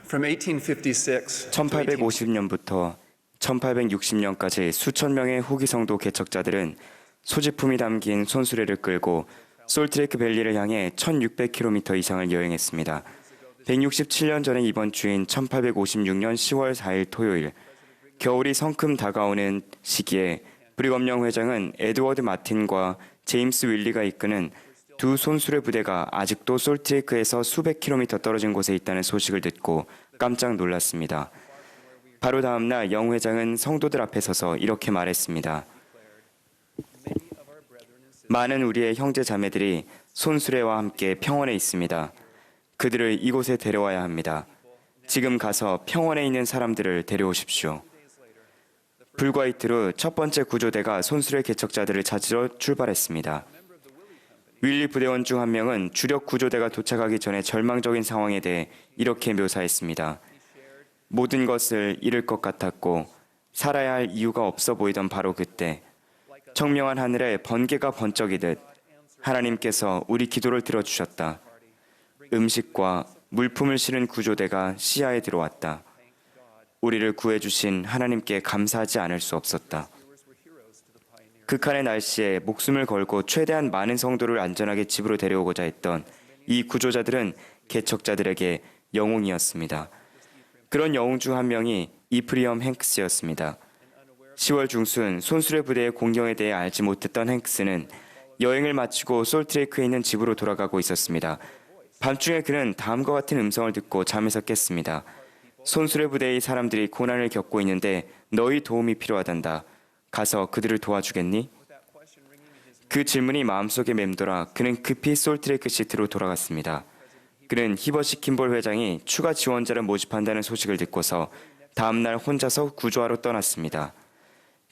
S12: From 1856
S2: 1850년부터 1860년까지 수천 명의 후기 성도 개척자들은 소지품이 담긴 손수레를 끌고 솔트레이크 밸리를 향해 1600km 이상을 여행했습니다. 167년 전에 이번 주인 1856년 10월 4일 토요일, 겨울이 성큼 다가오는 시기에 브리검령 회장은 에드워드 마틴과 제임스 윌리가 이끄는 두 손수레 부대가 아직도 솔트레이크에서 수백 킬로미터 떨어진 곳에 있다는 소식을 듣고 깜짝 놀랐습니다. 바로 다음 날 영 회장은 성도들 앞에 서서 이렇게 말했습니다. 많은 우리의 형제 자매들이 손수레와 함께 평원에 있습니다. 그들을 이곳에 데려와야 합니다. 지금 가서 평원에 있는 사람들을 데려오십시오. 불과 이틀 후 첫 번째 구조대가 손수레 개척자들을 찾으러 출발했습니다. 윌리 부대원 중 한 명은 주력 구조대가 도착하기 전에 절망적인 상황에 대해 이렇게 묘사했습니다. 모든 것을 잃을 것 같았고 살아야 할 이유가 없어 보이던 바로 그때 청명한 하늘에 번개가 번쩍이듯 하나님께서 우리 기도를 들어주셨다. 음식과 물품을 실은 구조대가 시야에 들어왔다. 우리를 구해주신 하나님께 감사하지 않을 수 없었다. 극한의 날씨에 목숨을 걸고 최대한 많은 성도를 안전하게 집으로 데려오고자 했던 이 구조자들은 개척자들에게 영웅이었습니다. 그런 영웅 중 한 명이 이프리엄 행크스였습니다. 10월 중순 손수레 부대의 공경에 대해 알지 못했던 행크스는 여행을 마치고 솔트레이크에 있는 집으로 돌아가고 있었습니다. 밤중에 그는 다음과 같은 음성을 듣고 잠에서 깼습니다. 손수레 부대의 사람들이 고난을 겪고 있는데 너희 도움이 필요하단다. 가서 그들을 도와주겠니? 그 질문이 마음속에 맴돌아 그는 급히 솔트레이크 시티로 돌아갔습니다. 그는 히버시 킴볼 회장이 추가 지원자를 모집한다는 소식을 듣고서 다음날 혼자서 구조하러 떠났습니다.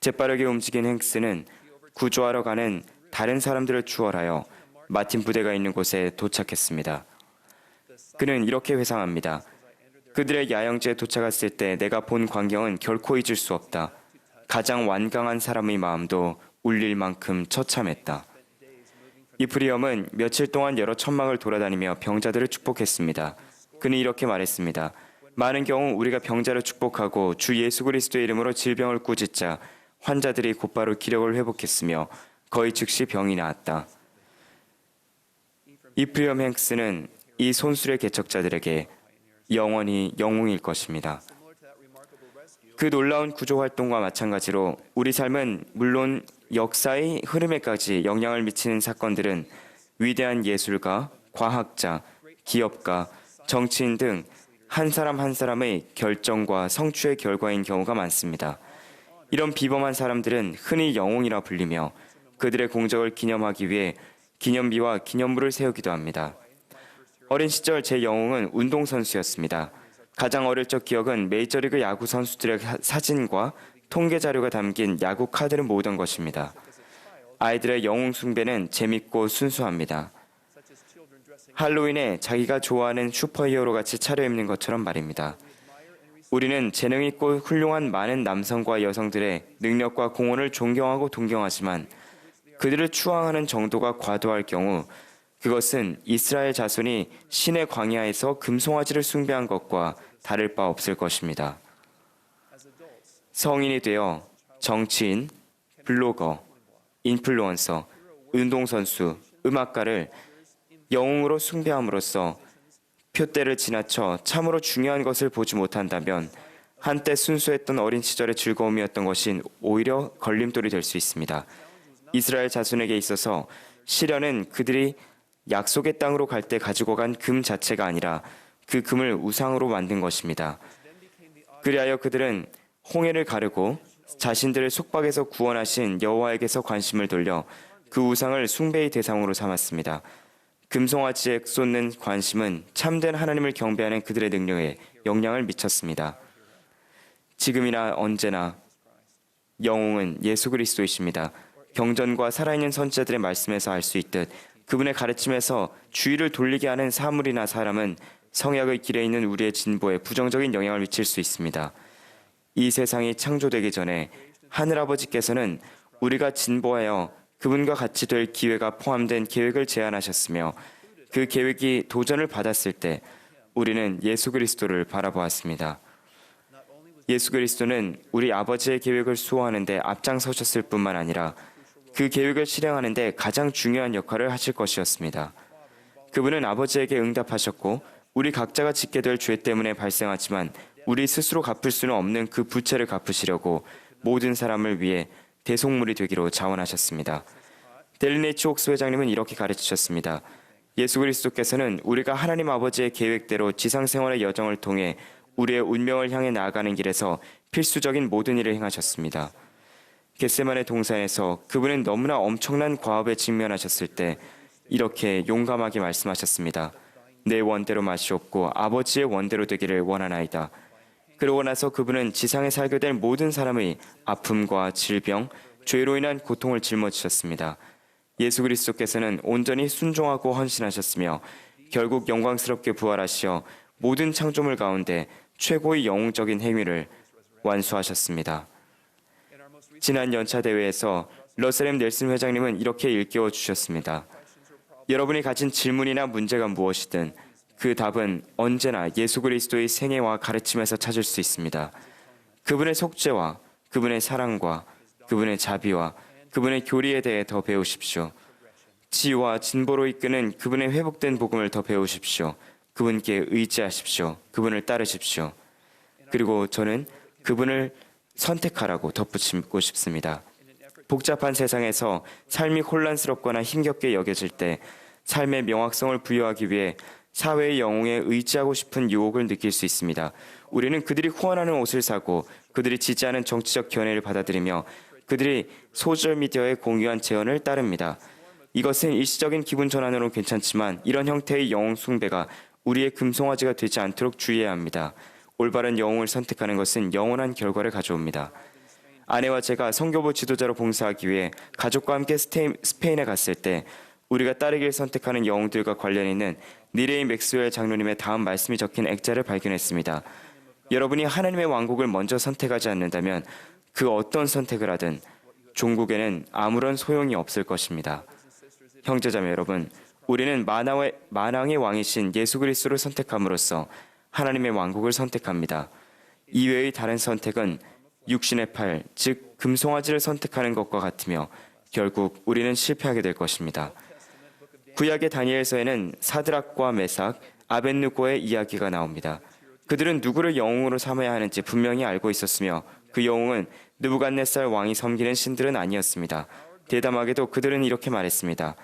S2: 재빠르게 움직인 행스는 구조하러 가는 다른 사람들을 추월하여 마틴 부대가 있는 곳에 도착했습니다. 그는 이렇게 회상합니다. 그들의 야영지에 도착했을 때 내가 본 광경은 결코 잊을 수 없다. 가장 완강한 사람의 마음도 울릴 만큼 처참했다. 이프리엄은 며칠 동안 여러 천막을 돌아다니며 병자들을 축복했습니다. 그는 이렇게 말했습니다. 많은 경우 우리가 병자를 축복하고 주 예수 그리스도의 이름으로 질병을 꾸짖자 환자들이 곧바로 기력을 회복했으며 거의 즉시 병이 나았다. 이프리엄 행스는 이 손수레 개척자들에게 영원히 영웅일 것입니다. 그 놀라운 구조 활동과 마찬가지로 우리 삶은 물론 역사의 흐름에까지 영향을 미치는 사건들은 위대한 예술가, 과학자, 기업가, 정치인 등 한 사람 한 사람의 결정과 성취의 결과인 경우가 많습니다. 이런 비범한 사람들은 흔히 영웅이라 불리며 그들의 공적을 기념하기 위해 기념비와 기념물을 세우기도 합니다. 어린 시절 제 영웅은 운동선수였습니다. 가장 어릴 적 기억은 메이저리그 야구 선수들의 사진과 통계 자료가 담긴 야구 카드를 모으던 것입니다. 아이들의 영웅 숭배는 재밌고 순수합니다. 할로윈에 자기가 좋아하는 슈퍼히어로 같이 차려입는 것처럼 말입니다. 우리는 재능 있고 훌륭한 많은 남성과 여성들의 능력과 공헌을 존경하고 동경하지만 그들을 추앙하는 정도가 과도할 경우 그것은 이스라엘 자손이 신의 광야에서 금송아지를 숭배한 것과 다를 바 없을 것입니다. 성인이 되어 정치인, 블로거, 인플루언서, 운동선수, 음악가를 영웅으로 숭배함으로써 표대를 지나쳐 참으로 중요한 것을 보지 못한다면 한때 순수했던 어린 시절의 즐거움이었던 것이 오히려 걸림돌이 될 수 있습니다. 이스라엘 자손에게 있어서 시련은 그들이 약속의 땅으로 갈 때 가지고 간 금 자체가 아니라 그 금을 우상으로 만든 것입니다. 그리하여 그들은 홍해를 가르고 자신들을 속박에서 구원하신 여호와에게서 관심을 돌려 그 우상을 숭배의 대상으로 삼았습니다. 금송아지에 쏟는 관심은 참된 하나님을 경배하는 그들의 능력에 영향을 미쳤습니다. 지금이나 언제나 영웅은 예수 그리스도이십니다. 경전과 살아있는 선지자들의 말씀에서 알 수 있듯 그분의 가르침에서 주의를 돌리게 하는 사물이나 사람은 성약의 길에 있는 우리의 진보에 부정적인 영향을 미칠 수 있습니다. 이 세상이 창조되기 전에 하늘아버지께서는 우리가 진보하여 그분과 같이 될 기회가 포함된 계획을 제안하셨으며 그 계획이 도전을 받았을 때 우리는 예수 그리스도를 바라보았습니다. 예수 그리스도는 우리 아버지의 계획을 수호하는 데 앞장서셨을 뿐만 아니라 그 계획을 실행하는 데 가장 중요한 역할을 하실 것이었습니다. 그분은 아버지에게 응답하셨고 우리 각자가 짓게 될 죄 때문에 발생하지만 우리 스스로 갚을 수는 없는 그 부채를 갚으시려고 모든 사람을 위해 대속물이 되기로 자원하셨습니다. 델리네이츠 옥스 회장님은 이렇게 가르치셨습니다. 예수 그리스도께서는 우리가 하나님 아버지의 계획대로 지상생활의 여정을 통해 우리의 운명을 향해 나아가는 길에서 필수적인 모든 일을 행하셨습니다. 겟세마네 동산에서 그분은 너무나 엄청난 과업에 직면하셨을 때 이렇게 용감하게 말씀하셨습니다. 내 원대로 마시옵고 아버지의 원대로 되기를 원하나이다. 그러고 나서 그분은 지상에 살게 될 모든 사람의 아픔과 질병, 죄로 인한 고통을 짊어지셨습니다. 예수 그리스도께서는 온전히 순종하고 헌신하셨으며 결국 영광스럽게 부활하시어 모든 창조물 가운데 최고의 영웅적인 행위를 완수하셨습니다. 지난 연차 대회에서 러셀 M. 넬슨 회장님은 이렇게 일깨워 주셨습니다. 여러분이 가진 질문이나 문제가 무엇이든 그 답은 언제나 예수 그리스도의 생애와 가르침에서 찾을 수 있습니다. 그분의 속죄와 그분의 사랑과 그분의 자비와 그분의 교리에 대해 더 배우십시오. 지혜와 진보로 이끄는 그분의 회복된 복음을 더 배우십시오. 그분께 의지하십시오. 그분을 따르십시오. 그리고 저는 그분을 선택하라고 덧붙이고 싶습니다. 복잡한 세상에서 삶이 혼란스럽거나 힘겹게 여겨질 때 삶의 명확성을 부여하기 위해 사회의 영웅에 의지하고 싶은 유혹을 느낄 수 있습니다. 우리는 그들이 후원하는 옷을 사고 그들이 지지하는 정치적 견해를 받아들이며 그들이 소셜미디어에 공유한 재현을 따릅니다. 이것은 일시적인 기분 전환으로 괜찮지만 이런 형태의 영웅 숭배가 우리의 금송아지가 되지 않도록 주의해야 합니다. 올바른 영웅을 선택하는 것은 영원한 결과를 가져옵니다. 아내와 제가 선교부 지도자로 봉사하기 위해 가족과 함께 스페인에 갔을 때 우리가 따르기를 선택하는 영웅들과 관련 있는 니레이 맥스웰 장로님의 다음 말씀이 적힌 액자를 발견했습니다. 여러분이 하나님의 왕국을 먼저 선택하지 않는다면 그 어떤 선택을 하든 종국에는 아무런 소용이 없을 것입니다. 형제자매 여러분, 우리는 만왕의 왕이신 예수 그리스도를 선택함으로써 하나님의 왕국을 선택합니다. 이외의 다른 선택은 육신의 팔, 즉 금송아지를 선택하는 것과 같으며 결국 우리는 실패하게 될 것입니다. 구약의 다니엘서에는 사드락과 메삭, 아벳느고의 이야기가 나옵니다. 그들은 누구를 영웅으로 삼아야 하는지 분명히 알고 있었으며 그 영웅은 느부갓네살 왕이 섬기는 신들은 아니었습니다. 대담하게도 그들은 이렇게 말했습니다.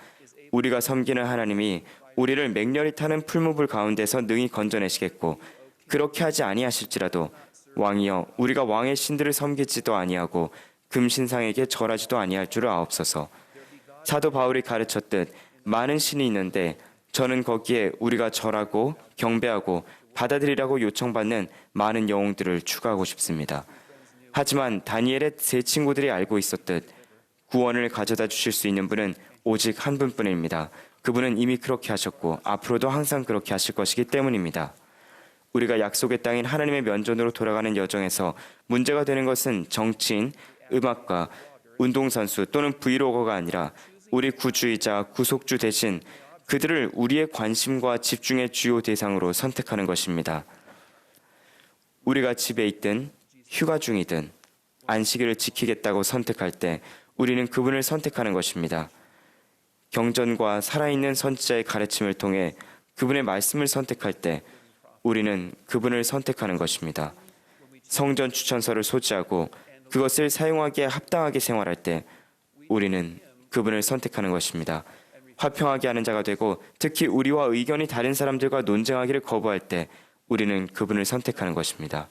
S2: 우리가 섬기는 하나님이 우리를 맹렬히 타는 풀무불 가운데서 능히 건져내시겠고 그렇게 하지 아니하실지라도 왕이여 우리가 왕의 신들을 섬기지도 아니하고 금신상에게 절하지도 아니할 줄을 아옵소서. 사도 바울이 가르쳤듯 많은 신이 있는데 저는 거기에 우리가 절하고 경배하고 받아들이라고 요청받는 많은 영웅들을 추가하고 싶습니다. 하지만 다니엘의 세 친구들이 알고 있었듯 구원을 가져다 주실 수 있는 분은 오직 한 분뿐입니다. 그분은 이미 그렇게 하셨고 앞으로도 항상 그렇게 하실 것이기 때문입니다. 우리가 약속의 땅인 하나님의 면전으로 돌아가는 여정에서 문제가 되는 것은 정치인, 음악가, 운동선수 또는 브이로거가 아니라 우리 구주이자 구속주 대신 그들을 우리의 관심과 집중의 주요 대상으로 선택하는 것입니다. 우리가 집에 있든 휴가 중이든 안식일을 지키겠다고 선택할 때 우리는 그분을 선택하는 것입니다. 경전과 살아있는 선지자의 가르침을 통해 그분의 말씀을 선택할 때 우리는 그분을 선택하는 것입니다. 성전 추천서를 소지하고 그것을 사용하기에 합당하게 생활할 때 우리는 그분을 선택하는 것입니다. 화평하게 하는 자가 되고 특히 우리와 의견이 다른 사람들과 논쟁하기를 거부할 때 우리는 그분을 선택하는 것입니다.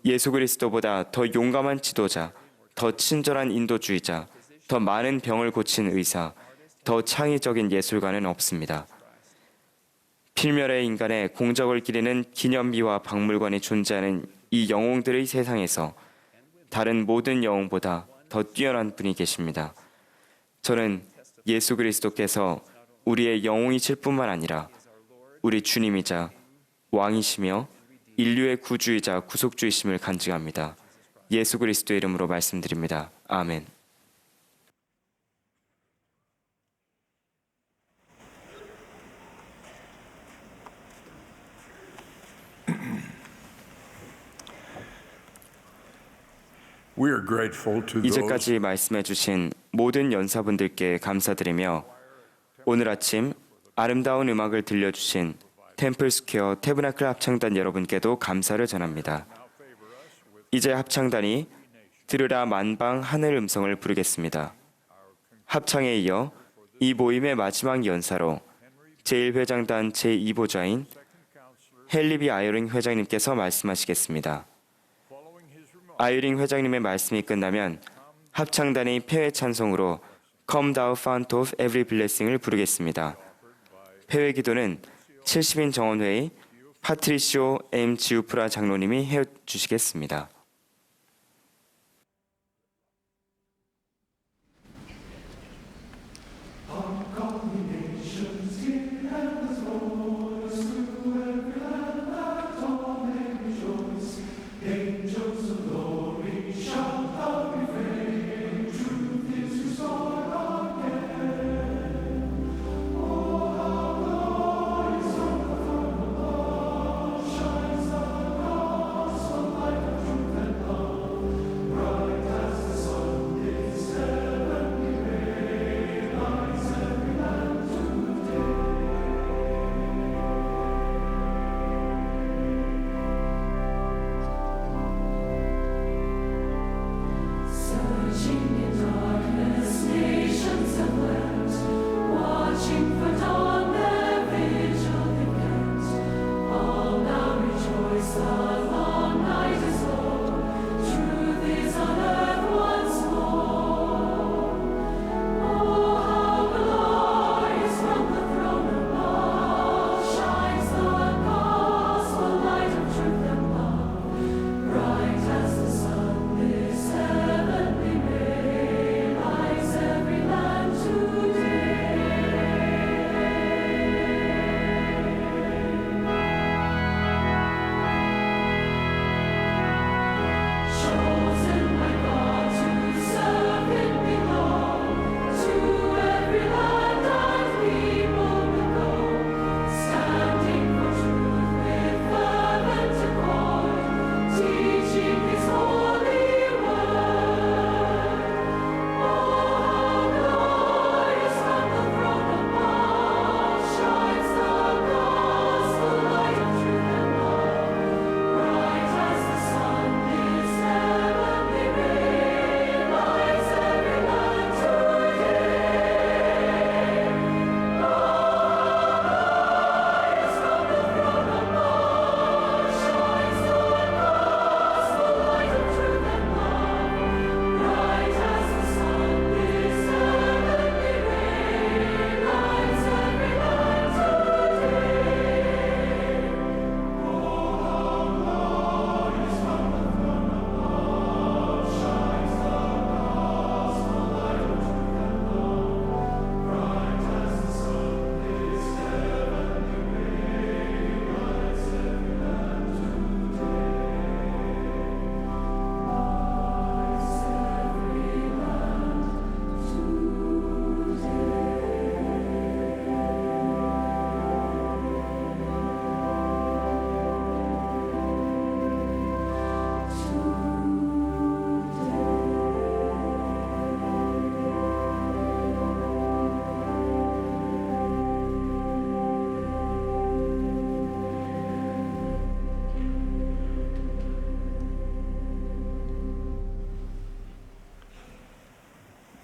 S2: 예수 그리스도보다 더 용감한 지도자, 더 친절한 인도주의자, 더 많은 병을 고친 의사, 더 창의적인 예술가는 없습니다. 필멸의 인간의 공적을 기리는 기념비와 박물관이 존재하는 이 영웅들의 세상에서 다른 모든 영웅보다 더 뛰어난 분이 계십니다. 저는 예수 그리스도께서 우리의 영웅이실 뿐만 아니라 우리 주님이자 왕이시며 인류의 구주이자 구속주이심을 간증합니다. 예수 그리스도의 이름으로 말씀드립니다. 아멘.
S5: We are grateful to those
S2: 이제까지 말씀해 주신 모든 연사분들께 감사드리며 오늘 아침 아름다운 음악을 들려주신 템플스퀘어 태브나클 합창단 여러분께도 감사를 전합니다. 이제 합창단이 들으라 만방 하늘 음성을 부르겠습니다. 합창에 이어 이 모임의 마지막 연사로 제1회장단 제2보좌인 헨리비 아이링 회장님께서 말씀하시겠습니다. 아이링 회장님의 말씀이 끝나면 합창단의 폐회 찬송으로 Come Thou Fount of Every Blessing을 부르겠습니다. 폐회 기도는 70인 정원회의 파트리시오 M. 지우프라 장로님이 해주시겠습니다.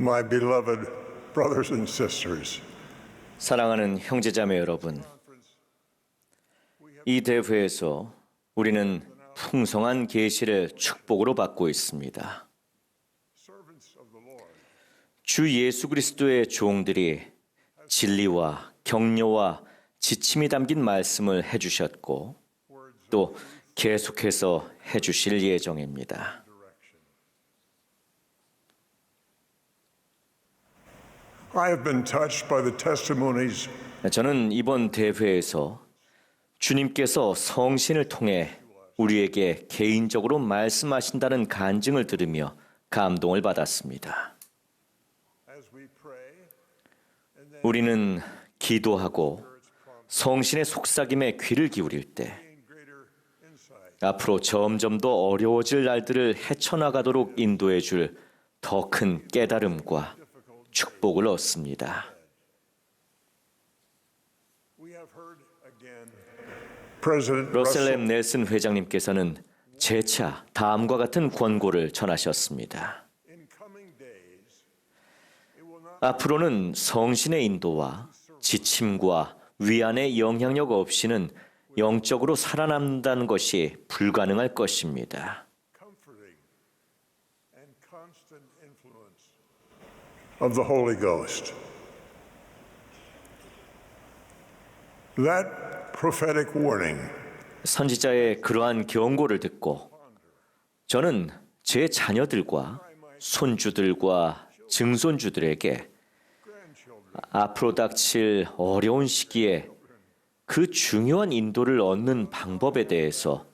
S10: My beloved brothers and sisters,
S11: 사랑하는 형제자매 여러분, 이 대회에서 우리는 풍성한 계시를 축복으로 받고 있습니다. 주 예수 그리스도의 종들이 진리와 격려와 지침이 담긴 말씀을 해주셨고 또 계속해서 해주실 예정입니다.
S10: I have been touched by the testimonies.
S11: 저는 이번 대회에서 주님께서 성신을 통해 우리에게 개인적으로 말씀하신다는 간증을 들으며 감동을 받았습니다. 우리는 기도하고 성신의 속삭임에 귀를 기울일 때 앞으로 점점 더 어려워질 날들을 헤쳐나가도록 인도해 줄 더 큰 깨달음과 축복을 얻습니다. 러셀 M. 넬슨 회장님께서는 재차 다음과 같은 권고를 전하셨습니다. 앞으로는 성신의 인도와 지침과 위안의 영향력 없이는 영적으로 살아남는다는 것이 불가능할 것입니다.
S10: of the Holy Ghost. That prophetic warning
S11: 선지자의 그러한 경고를 듣고 저는 제 자녀들과 손주들과 증손주들에게 앞으로 닥칠 어려운 시기에 그 중요한 인도를 얻는 방법에 대해서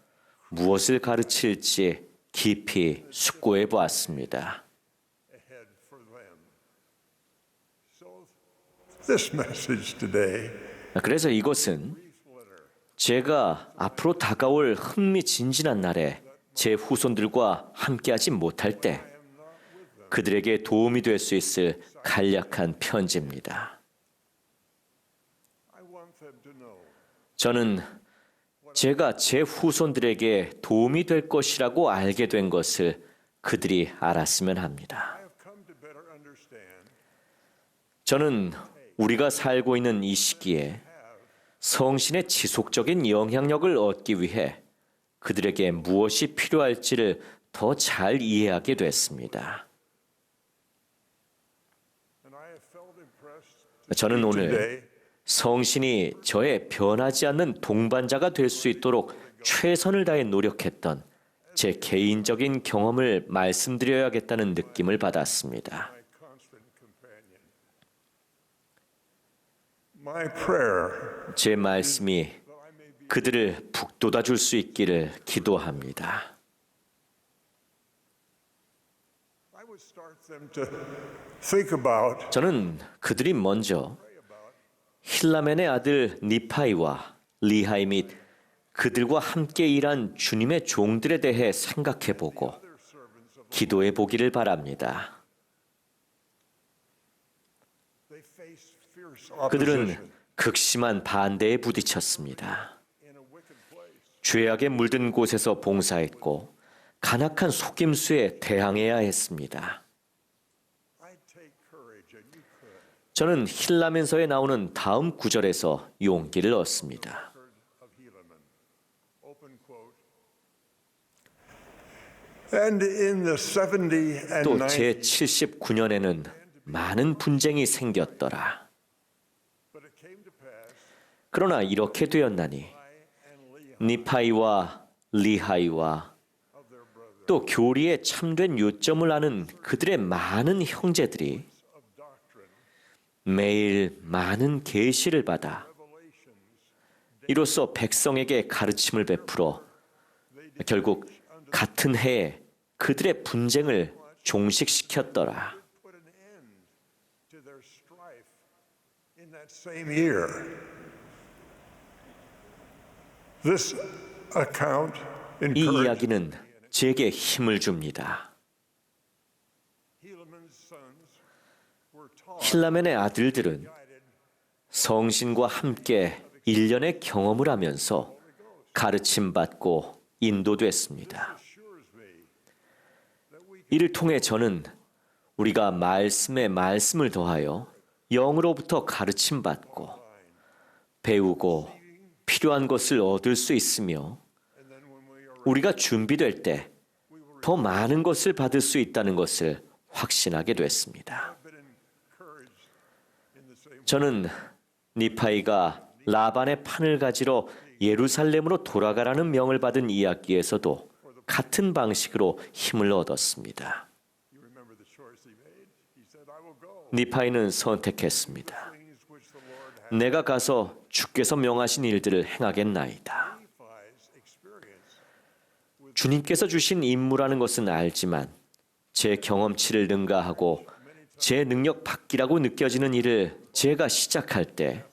S11: 무엇을 가르칠지 깊이 숙고해 보았습니다.
S10: This message today
S11: 그래서 이것은 제가 앞으로 다가올 흥미진진한 날에 제 후손들과 함께하지 못할 때 그들에게 도움이 될 수 있을 간략한 편지입니다. 저는 제가 제 후손들에게 도움이 될 것이라고 알게 된 것을 그들이 알았으면 합니다. 저는 우리가 살고 있는 이 시기에 성신의 지속적인 영향력을 얻기 위해 그들에게 무엇이 필요할지를 더 잘 이해하게 됐습니다. 저는 오늘 성신이 저의 변하지 않는 동반자가 될 수 있도록 최선을 다해 노력했던 제 개인적인 경험을 말씀드려야겠다는 느낌을 받았습니다. 제 말씀이 그들을 북돋아 줄 수 있기를 기도합니다. 저는 그들이 먼저 힐라멘의 아들 니파이와 리하이 및 그들과 함께 일한 주님의 종들에 대해 생각해보고 기도해 보기를 바랍니다. 그들은 극심한 반대에 부딪혔습니다. 죄악에 물든 곳에서 봉사했고 간악한 속임수에 대항해야 했습니다. 저는 힐라멘서에 나오는 다음 구절에서 용기를 얻습니다. 또 제79년에는 많은 분쟁이 생겼더라. 그러나 이렇게 되었나니 니파이와 리하이와 또 교리의 참된 요점을 아는 그들의 많은 형제들이 매일 많은 계시를 받아 이로써 백성에게 가르침을 베풀어 결국 같은 해에 그들의 분쟁을 종식시켰더라. 이 이야기는 제게 힘을 줍니다. 힐라멘의 아들들은 성신과 함께 1년의 경험을 하면서 가르침받고 인도됐습니다. 이를 통해 저는 우리가 말씀에 말씀을 더하여 영으로부터 가르침받고 배우고 필요한 것을 얻을 수 있으며 우리가 준비될 때 더 많은 것을 받을 수 있다는 것을 확신하게 됐습니다. 저는 니파이가 라반의 판을 가지러 예루살렘으로 돌아가라는 명을 받은 이야기에서도 같은 방식으로 힘을 얻었습니다. 니파이는 선택했습니다. 내가 가서 주께서 명하신 일들을 행하겠나이다. 주님께서 주신 임무라는 것은 알지만 제 경험치를 능가하고 제 능력 밖이라고 느껴지는 일을 제가 시작할 때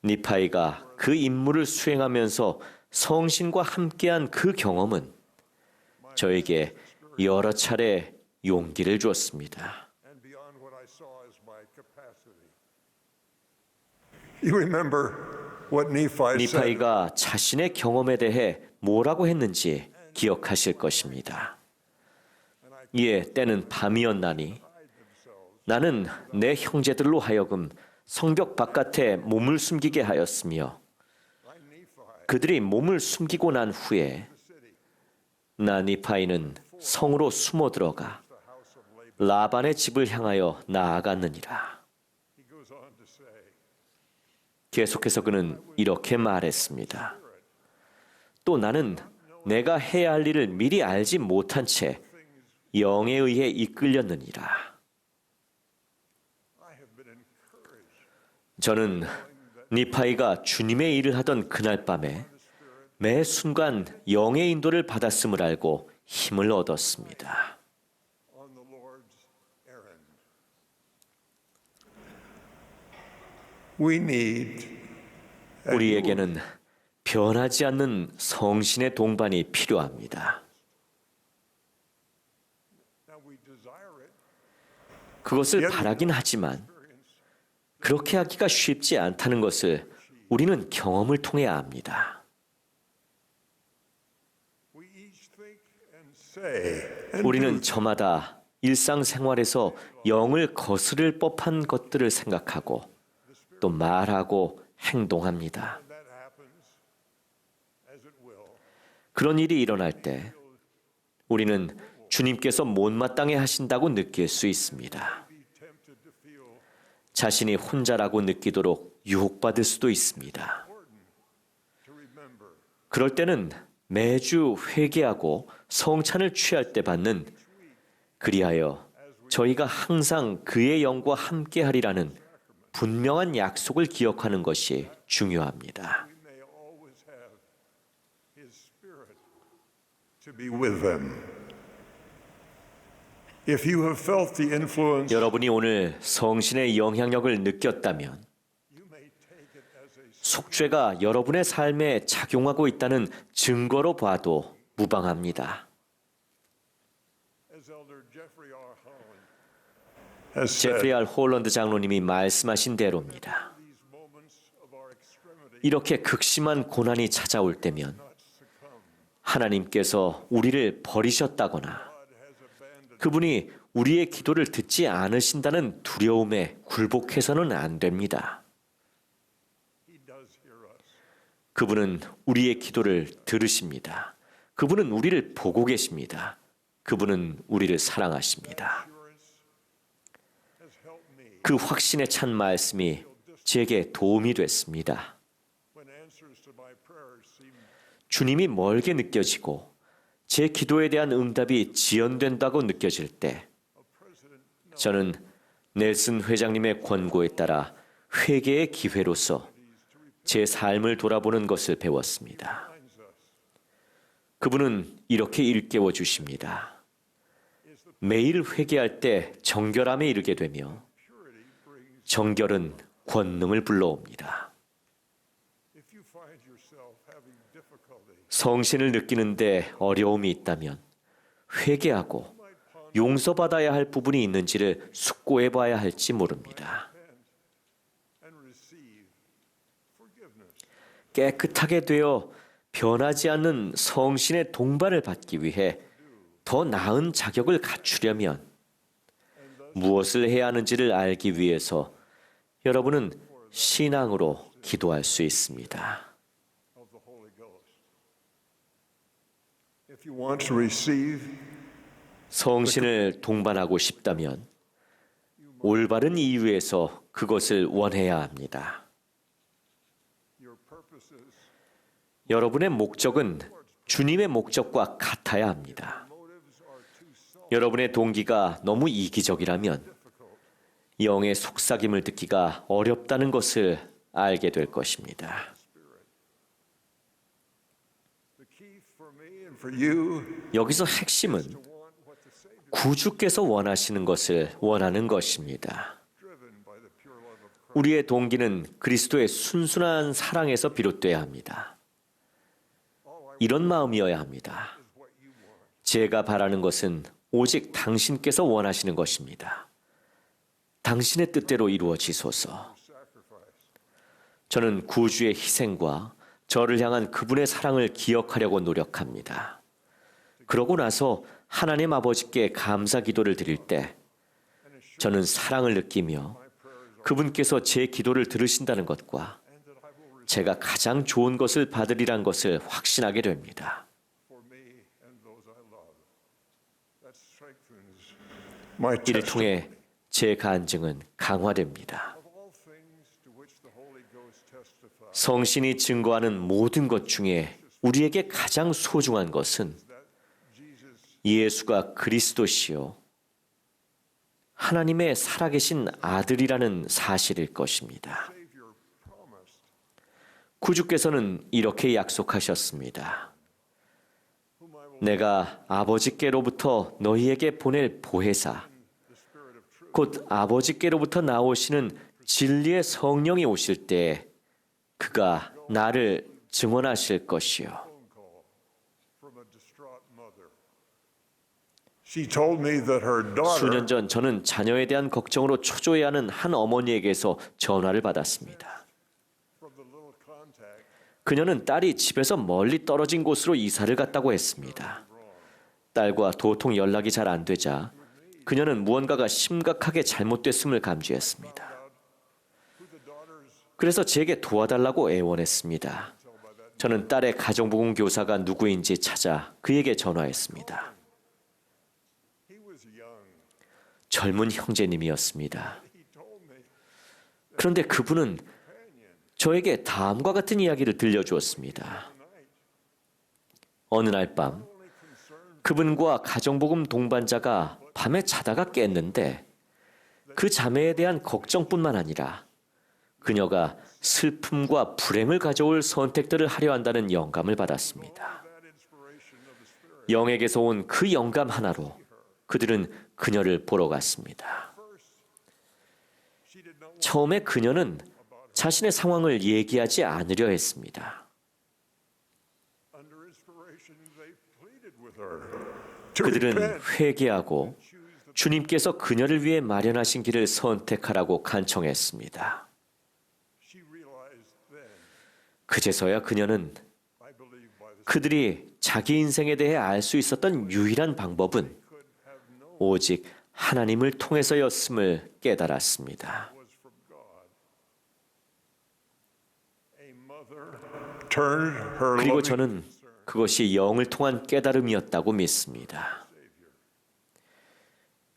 S11: 니파이가 그 임무를 수행하면서 성신과 함께한 그 경험은 저에게 여러 차례 용기를 주었습니다. 니파이가 자신의 경험에 대해 뭐라고 했는지 기억하실 것입니다. 이에 때는 밤이었나니 나는 내 형제들로 하여금 성벽 바깥에 몸을 숨기게 하였으며 그들이 몸을 숨기고 난 후에 나 니파이는 성으로 숨어 들어가 라반의 집을 향하여 나아갔느니라. 계속해서 그는 이렇게 말했습니다. 또 나는 내가 해야 할 일을 미리 알지 못한 채 영에 의해 이끌렸느니라. 저는 니파이가 주님의 일을 하던 그날 밤에 매 순간 영의 인도를 받았음을 알고 힘을 얻었습니다. 우리에게는 변하지 않는 성신의 동반이 필요합니다. 그것을 바라긴 하지만 그렇게 하기가 쉽지 않다는 것을 우리는 경험을 통해 압니다. 우리는 저마다 일상생활에서 영을 거스를 법한 것들을 생각하고 또 말하고 행동합니다. 그런 일이 일어날 때 우리는 주님께서 못마땅해 하신다고 느낄 수 있습니다. 자신이 혼자라고 느끼도록 유혹받을 수도 있습니다. 그럴 때는 매주 회개하고 성찬을 취할 때 받는 그리하여 저희가 항상 그의 영과 함께하리라는 분명한 약속을 기억하는 것이 중요합니다. 여러분이 오늘 성신의 영향력을 느꼈다면 속죄가 여러분의 삶에 작용하고 있다는 증거로 봐도 무방합니다. 제프리 R. 홀런드 장로님이 말씀하신 대로입니다. 이렇게 극심한 고난이 찾아올 때면 하나님께서 우리를 버리셨다거나 그분이 우리의 기도를 듣지 않으신다는 두려움에 굴복해서는 안 됩니다. 그분은 우리의 기도를 들으십니다. 그분은 우리를 보고 계십니다. 그분은 우리를 사랑하십니다. 그 확신에 찬 말씀이 제게 도움이 됐습니다. 주님이 멀게 느껴지고 제 기도에 대한 응답이 지연된다고 느껴질 때 저는 넬슨 회장님의 권고에 따라 회개의 기회로서 제 삶을 돌아보는 것을 배웠습니다. 그분은 이렇게 일깨워 주십니다. 매일 회개할 때 정결함에 이르게 되며 정결은 권능을 불러옵니다. 성신을 느끼는데 어려움이 있다면 회개하고 용서받아야 할 부분이 있는지를 숙고해 봐야 할지 모릅니다. 깨끗하게 되어 변하지 않는 성신의 동반을 받기 위해 더 나은 자격을 갖추려면 무엇을 해야 하는지를 알기 위해서 여러분은 신앙으로 기도할 수 있습니다. 성신을 동반하고 싶다면 올바른 이유에서 그것을 원해야 합니다. 여러분의 목적은 주님의 목적과 같아야 합니다. 여러분의 동기가 너무 이기적이라면 영의 속삭임을 듣기가 어렵다는 것을 알게 될 것입니다. 여기서 핵심은 구주께서 원하시는 것을 원하는 것입니다. 우리의 동기는 그리스도의 순수한 사랑에서 비롯돼야 합니다. 이런 마음이어야 합니다. 제가 바라는 것은 오직 당신께서 원하시는 것입니다. 당신의 뜻대로 이루어지소서. 저는 구주의 희생과 저를 향한 그분의 사랑을 기억하려고 노력합니다. 그러고 나서 하나님 아버지께 감사 기도를 드릴 때 저는 사랑을 느끼며 그분께서 제 기도를 들으신다는 것과 제가 가장 좋은 것을 받으리란 것을 확신하게 됩니다.
S10: My
S11: 이를
S10: testimony.
S11: 통해 제 간증은 강화됩니다. 성신이 증거하는 모든 것 중에 우리에게 가장 소중한 것은 예수가 그리스도시요 하나님의 살아계신 아들이라는 사실일 것입니다. 구주께서는 이렇게 약속하셨습니다. 내가 아버지께로부터 너희에게 보낼 보혜사, 곧 아버지께로부터 나오시는 진리의 성령이 오실 때 그가 나를 증언하실 것이요.
S10: She told me that her daughter
S11: 수년 전 저는 자녀에 대한 걱정으로 초조해하는 한 어머니에게서 전화를 받았습니다. 그녀는 딸이 집에서 멀리 떨어진 곳으로 이사를 갔다고 했습니다. 딸과 도통 연락이 잘 안 되자 그녀는 무언가가 심각하게 잘못됐음을 감지했습니다. 그래서 제게 도와달라고 애원했습니다. 저는 딸의 가정부흥 교사가 누구인지 찾아 그에게 전화했습니다. 젊은 형제님이었습니다. 그런데 그분은 저에게 다음과 같은 이야기를 들려주었습니다. 어느 날 밤 그분과 가정복음 동반자가 밤에 자다가 깼는데 그 자매에 대한 걱정뿐만 아니라 그녀가 슬픔과 불행을 가져올 선택들을 하려 한다는 영감을 받았습니다. 영에게서 온 그 영감 하나로 그들은 그녀를 보러 갔습니다. 처음에 그녀는 자신의 상황을 얘기하지 않으려 했습니다. 그들은 회개하고 주님께서 그녀를 위해 마련하신 길을 선택하라고 간청했습니다. 그제서야 그녀는 그들이 자기 인생에 대해 알 수 있었던 유일한 방법은 오직 하나님을 통해서였음을 깨달았습니다. 그리고 저는 그것이 영을 통한 깨달음이었다고 믿습니다.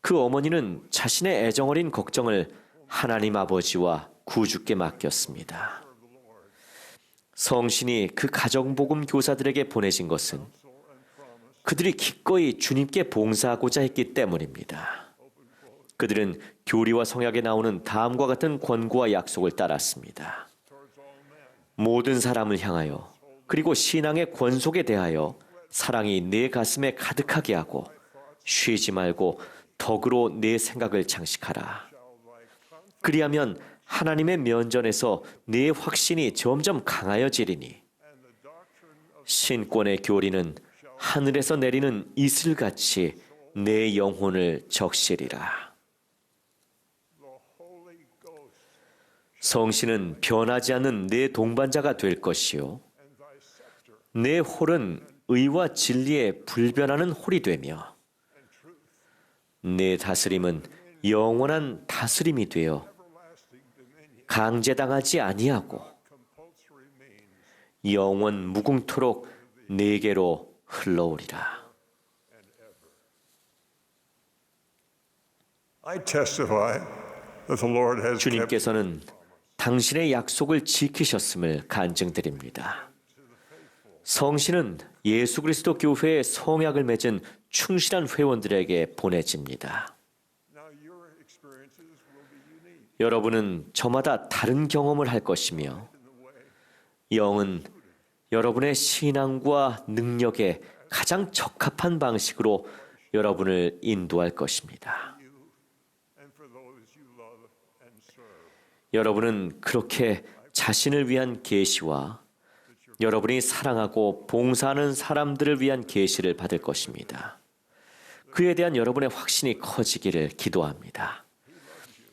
S11: 그 어머니는 자신의 애정어린 걱정을 하나님 아버지와 구주께 맡겼습니다. 성신이 그 가정복음 교사들에게 보내신 것은 그들이 기꺼이 주님께 봉사하고자 했기 때문입니다. 그들은 교리와 성약에 나오는 다음과 같은 권고와 약속을 따랐습니다. 모든 사람을 향하여 그리고 신앙의 권속에 대하여 사랑이 내 가슴에 가득하게 하고 쉬지 말고 덕으로 내 생각을 장식하라. 그리하면 하나님의 면전에서 내 확신이 점점 강하여지리니 신권의 교리는 하늘에서 내리는 이슬같이 내 영혼을 적시리라. 성신은 변하지 않는 내 동반자가 될 것이요 내 홀은 의와 진리에 불변하는 홀이 되며 내 다스림은 영원한 다스림이 되어 강제당하지 아니하고 영원 무궁토록 내게로 흘러오리라.
S10: I testify that the Lord has kept
S11: 주님께서는 당신의 약속을 지키셨음을 간증드립니다. 성신은 예수 그리스도 교회의 성약을 맺은 충실한 회원들에게 보내집니다. 여러분은 저마다 다른 경험을 할 것이며 영은 여러분의 신앙과 능력에 가장 적합한 방식으로 여러분을 인도할 것입니다. 여러분은 그렇게 자신을 위한 계시와 여러분이 사랑하고 봉사하는 사람들을 위한 계시를 받을 것입니다. 그에 대한 여러분의 확신이 커지기를 기도합니다.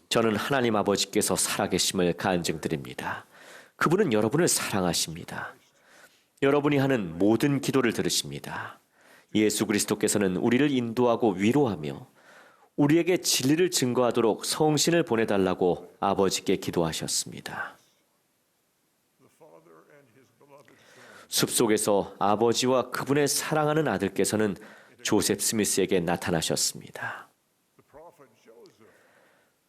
S11: 저는 하나님 아버지께서 살아계심을 간증드립니다. 그분은 여러분을 사랑하십니다. 여러분이 하는 모든 기도를 들으십니다. 예수 그리스도께서는 우리를 인도하고 위로하며 우리에게 진리를 증거하도록 성신을 보내달라고 아버지께 기도하셨습니다. 숲속에서 아버지와 그분의 사랑하는 아들께서는 조셉 스미스에게 나타나셨습니다.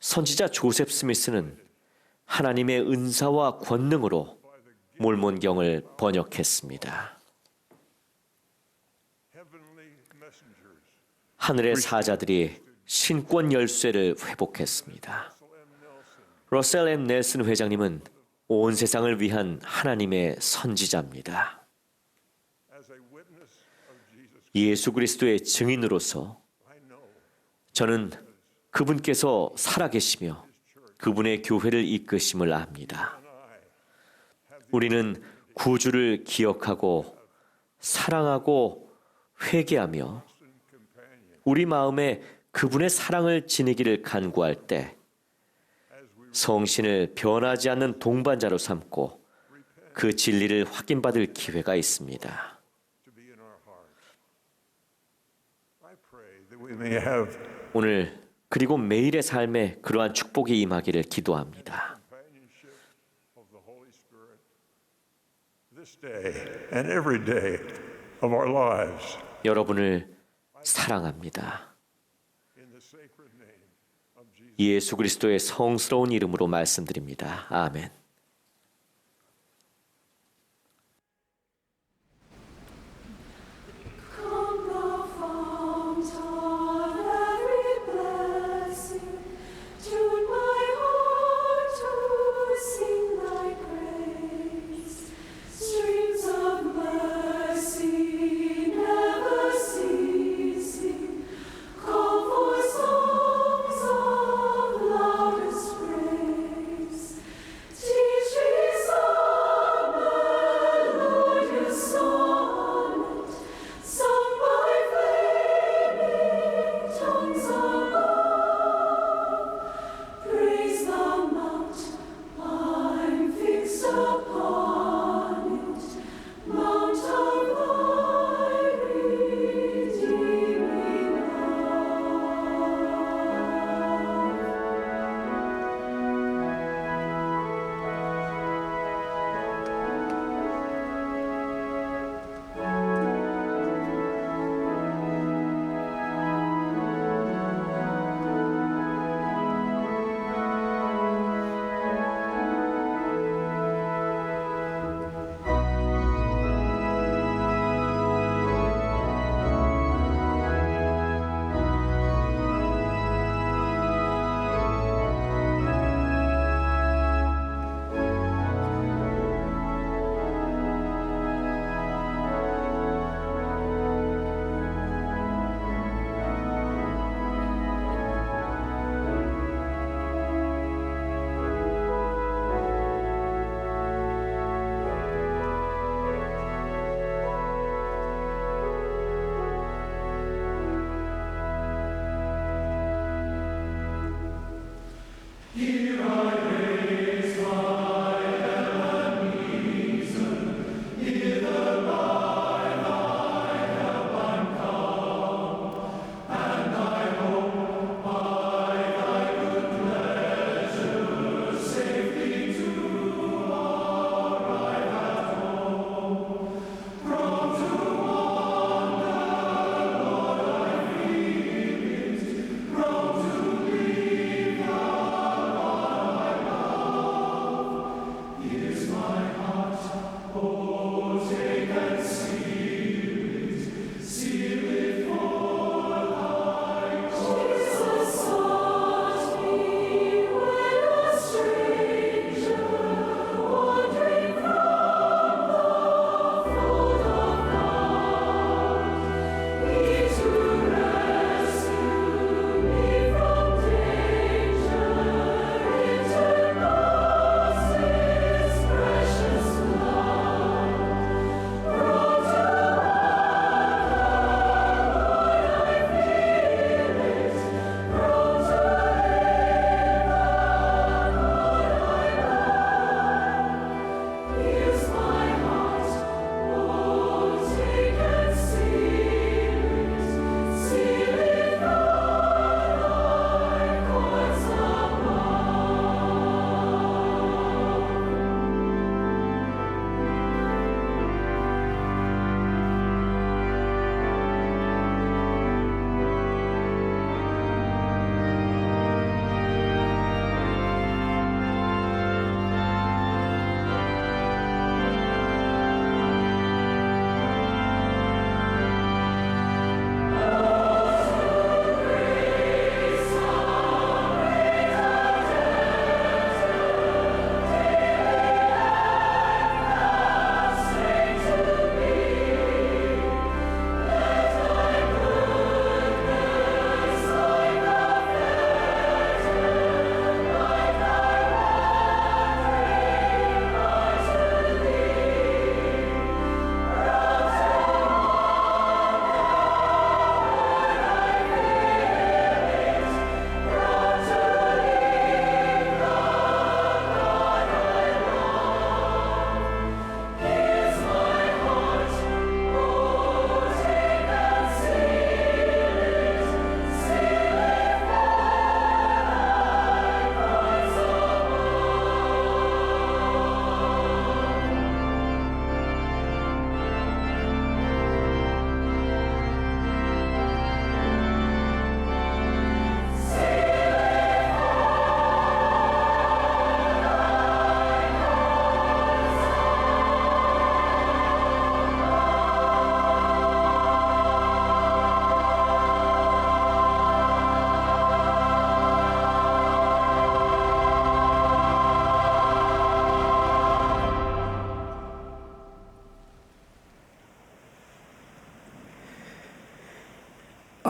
S11: 선지자 조셉 스미스는 하나님의 은사와 권능으로 몰몬경을 번역했습니다. 하늘의 사자들이 신권 열쇠를 회복했습니다. 러셀 M. 넬슨 회장님은 온 세상을 위한 하나님의 선지자입니다. 예수 그리스도의 증인으로서 저는 그분께서 살아계시며 그분의 교회를 이끄심을 압니다. 우리는 구주를 기억하고 사랑하고 회개하며 우리 마음에 그분의 사랑을 지니기를 간구할 때 성신을 변하지 않는 동반자로 삼고 그 진리를 확인받을 기회가 있습니다. 오늘 그리고 매일의 삶에 그러한 축복이 임하기를 기도합니다. 여러분을 사랑합니다. 예수 그리스도의 성스러운 이름으로 말씀드립니다. 아멘.
S12: Jesus.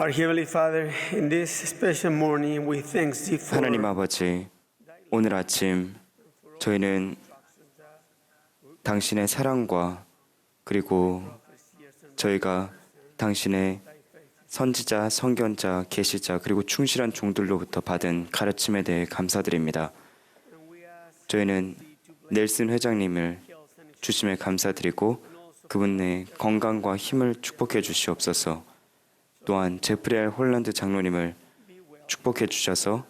S12: Our Heavenly Father, in this special morning, we thank Thee for
S2: 하나님 아버지, 오늘 아침 저희는 당신의 사랑과 그리고 저희가 당신의 선지자, 선견자, 계시자 그리고 충실한 종들로부터 받은 가르침에 대해 감사드립니다. 저희는 넬슨 회장님을 주심에 감사드리고 그분의 건강과 힘을 축복해 주시옵소서. 또한 제프리 알 홀란드 장로님을 축복해 주셔서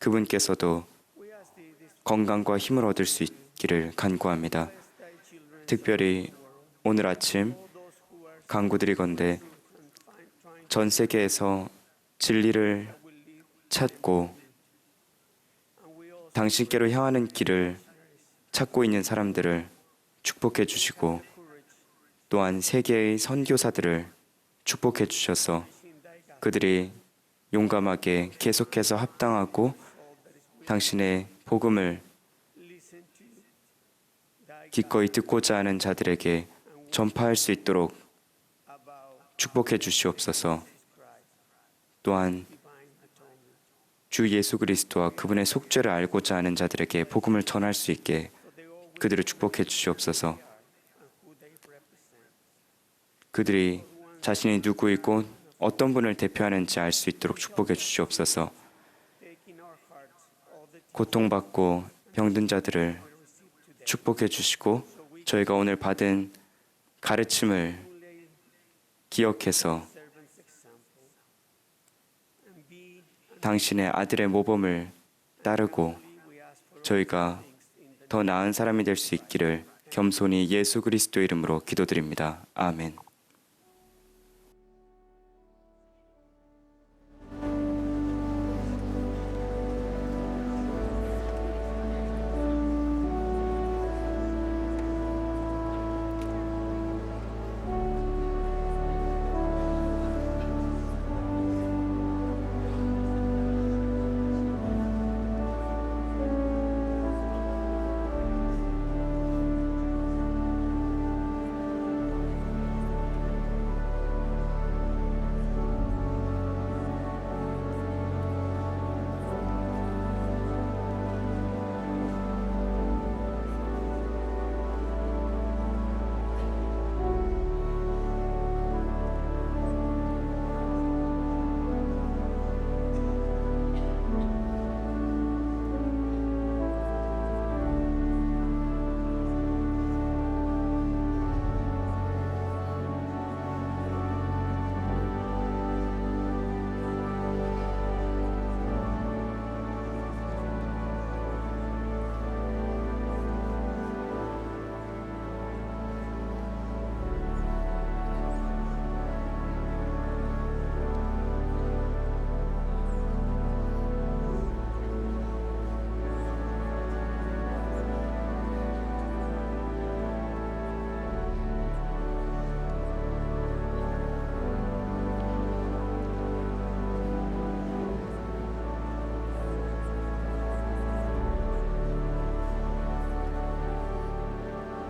S2: 그분께서도 건강과 힘을 얻을 수 있기를 간구합니다. 특별히 오늘 아침 간구드리건대 전 세계에서 진리를 찾고 당신께로 향하는 길을 찾고 있는 사람들을 축복해 주시고 또한 세계의 선교사들을 축복해 주셔서 그들이 용감하게 계속해서 합당하고 당신의 복음을 기꺼이 듣고자 하는 자들에게 전파할 수 있도록 축복해 주시옵소서. 또한 주 예수 그리스도와 그분의 속죄를 알고자 하는 자들에게 복음을 전할 수 있게 그들을 축복해 주시옵소서. 그들이 자신이 누구이고 어떤 분을 대표하는지 알 수 있도록 축복해 주시옵소서. 고통받고 병든 자들을 축복해 주시고 저희가 오늘 받은 가르침을 기억해서 당신의 아들의 모범을 따르고 저희가 더 나은 사람이 될 수 있기를 겸손히 예수 그리스도 이름으로 기도드립니다. 아멘.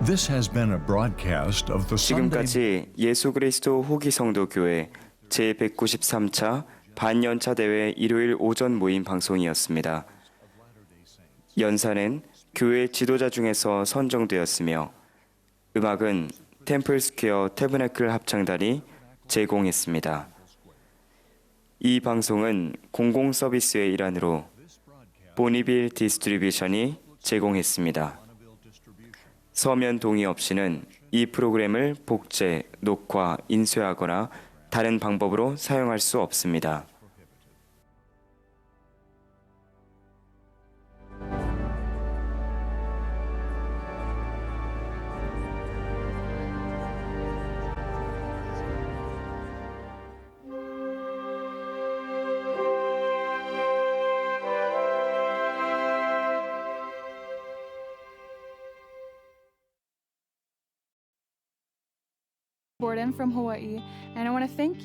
S1: This has been a broadcast of the Sunday.
S2: 지금까지 예수 그리스도 후기 성도 교회 제193차 반년차 대회 일요일 오전 모임 방송이었습니다. 연사는 교회 지도자 중에서 선정되었으며 음악은 템플 스퀘어 태브네클 합창단이 제공했습니다. 이 방송은 공공 서비스의 일환으로 보니빌 디스트리뷰션이 제공했습니다. 서면 동의 없이는 이 프로그램을 복제, 녹화, 인쇄하거나 다른 방법으로 사용할 수 없습니다.
S13: Borden from Hawaii, and I want to thank you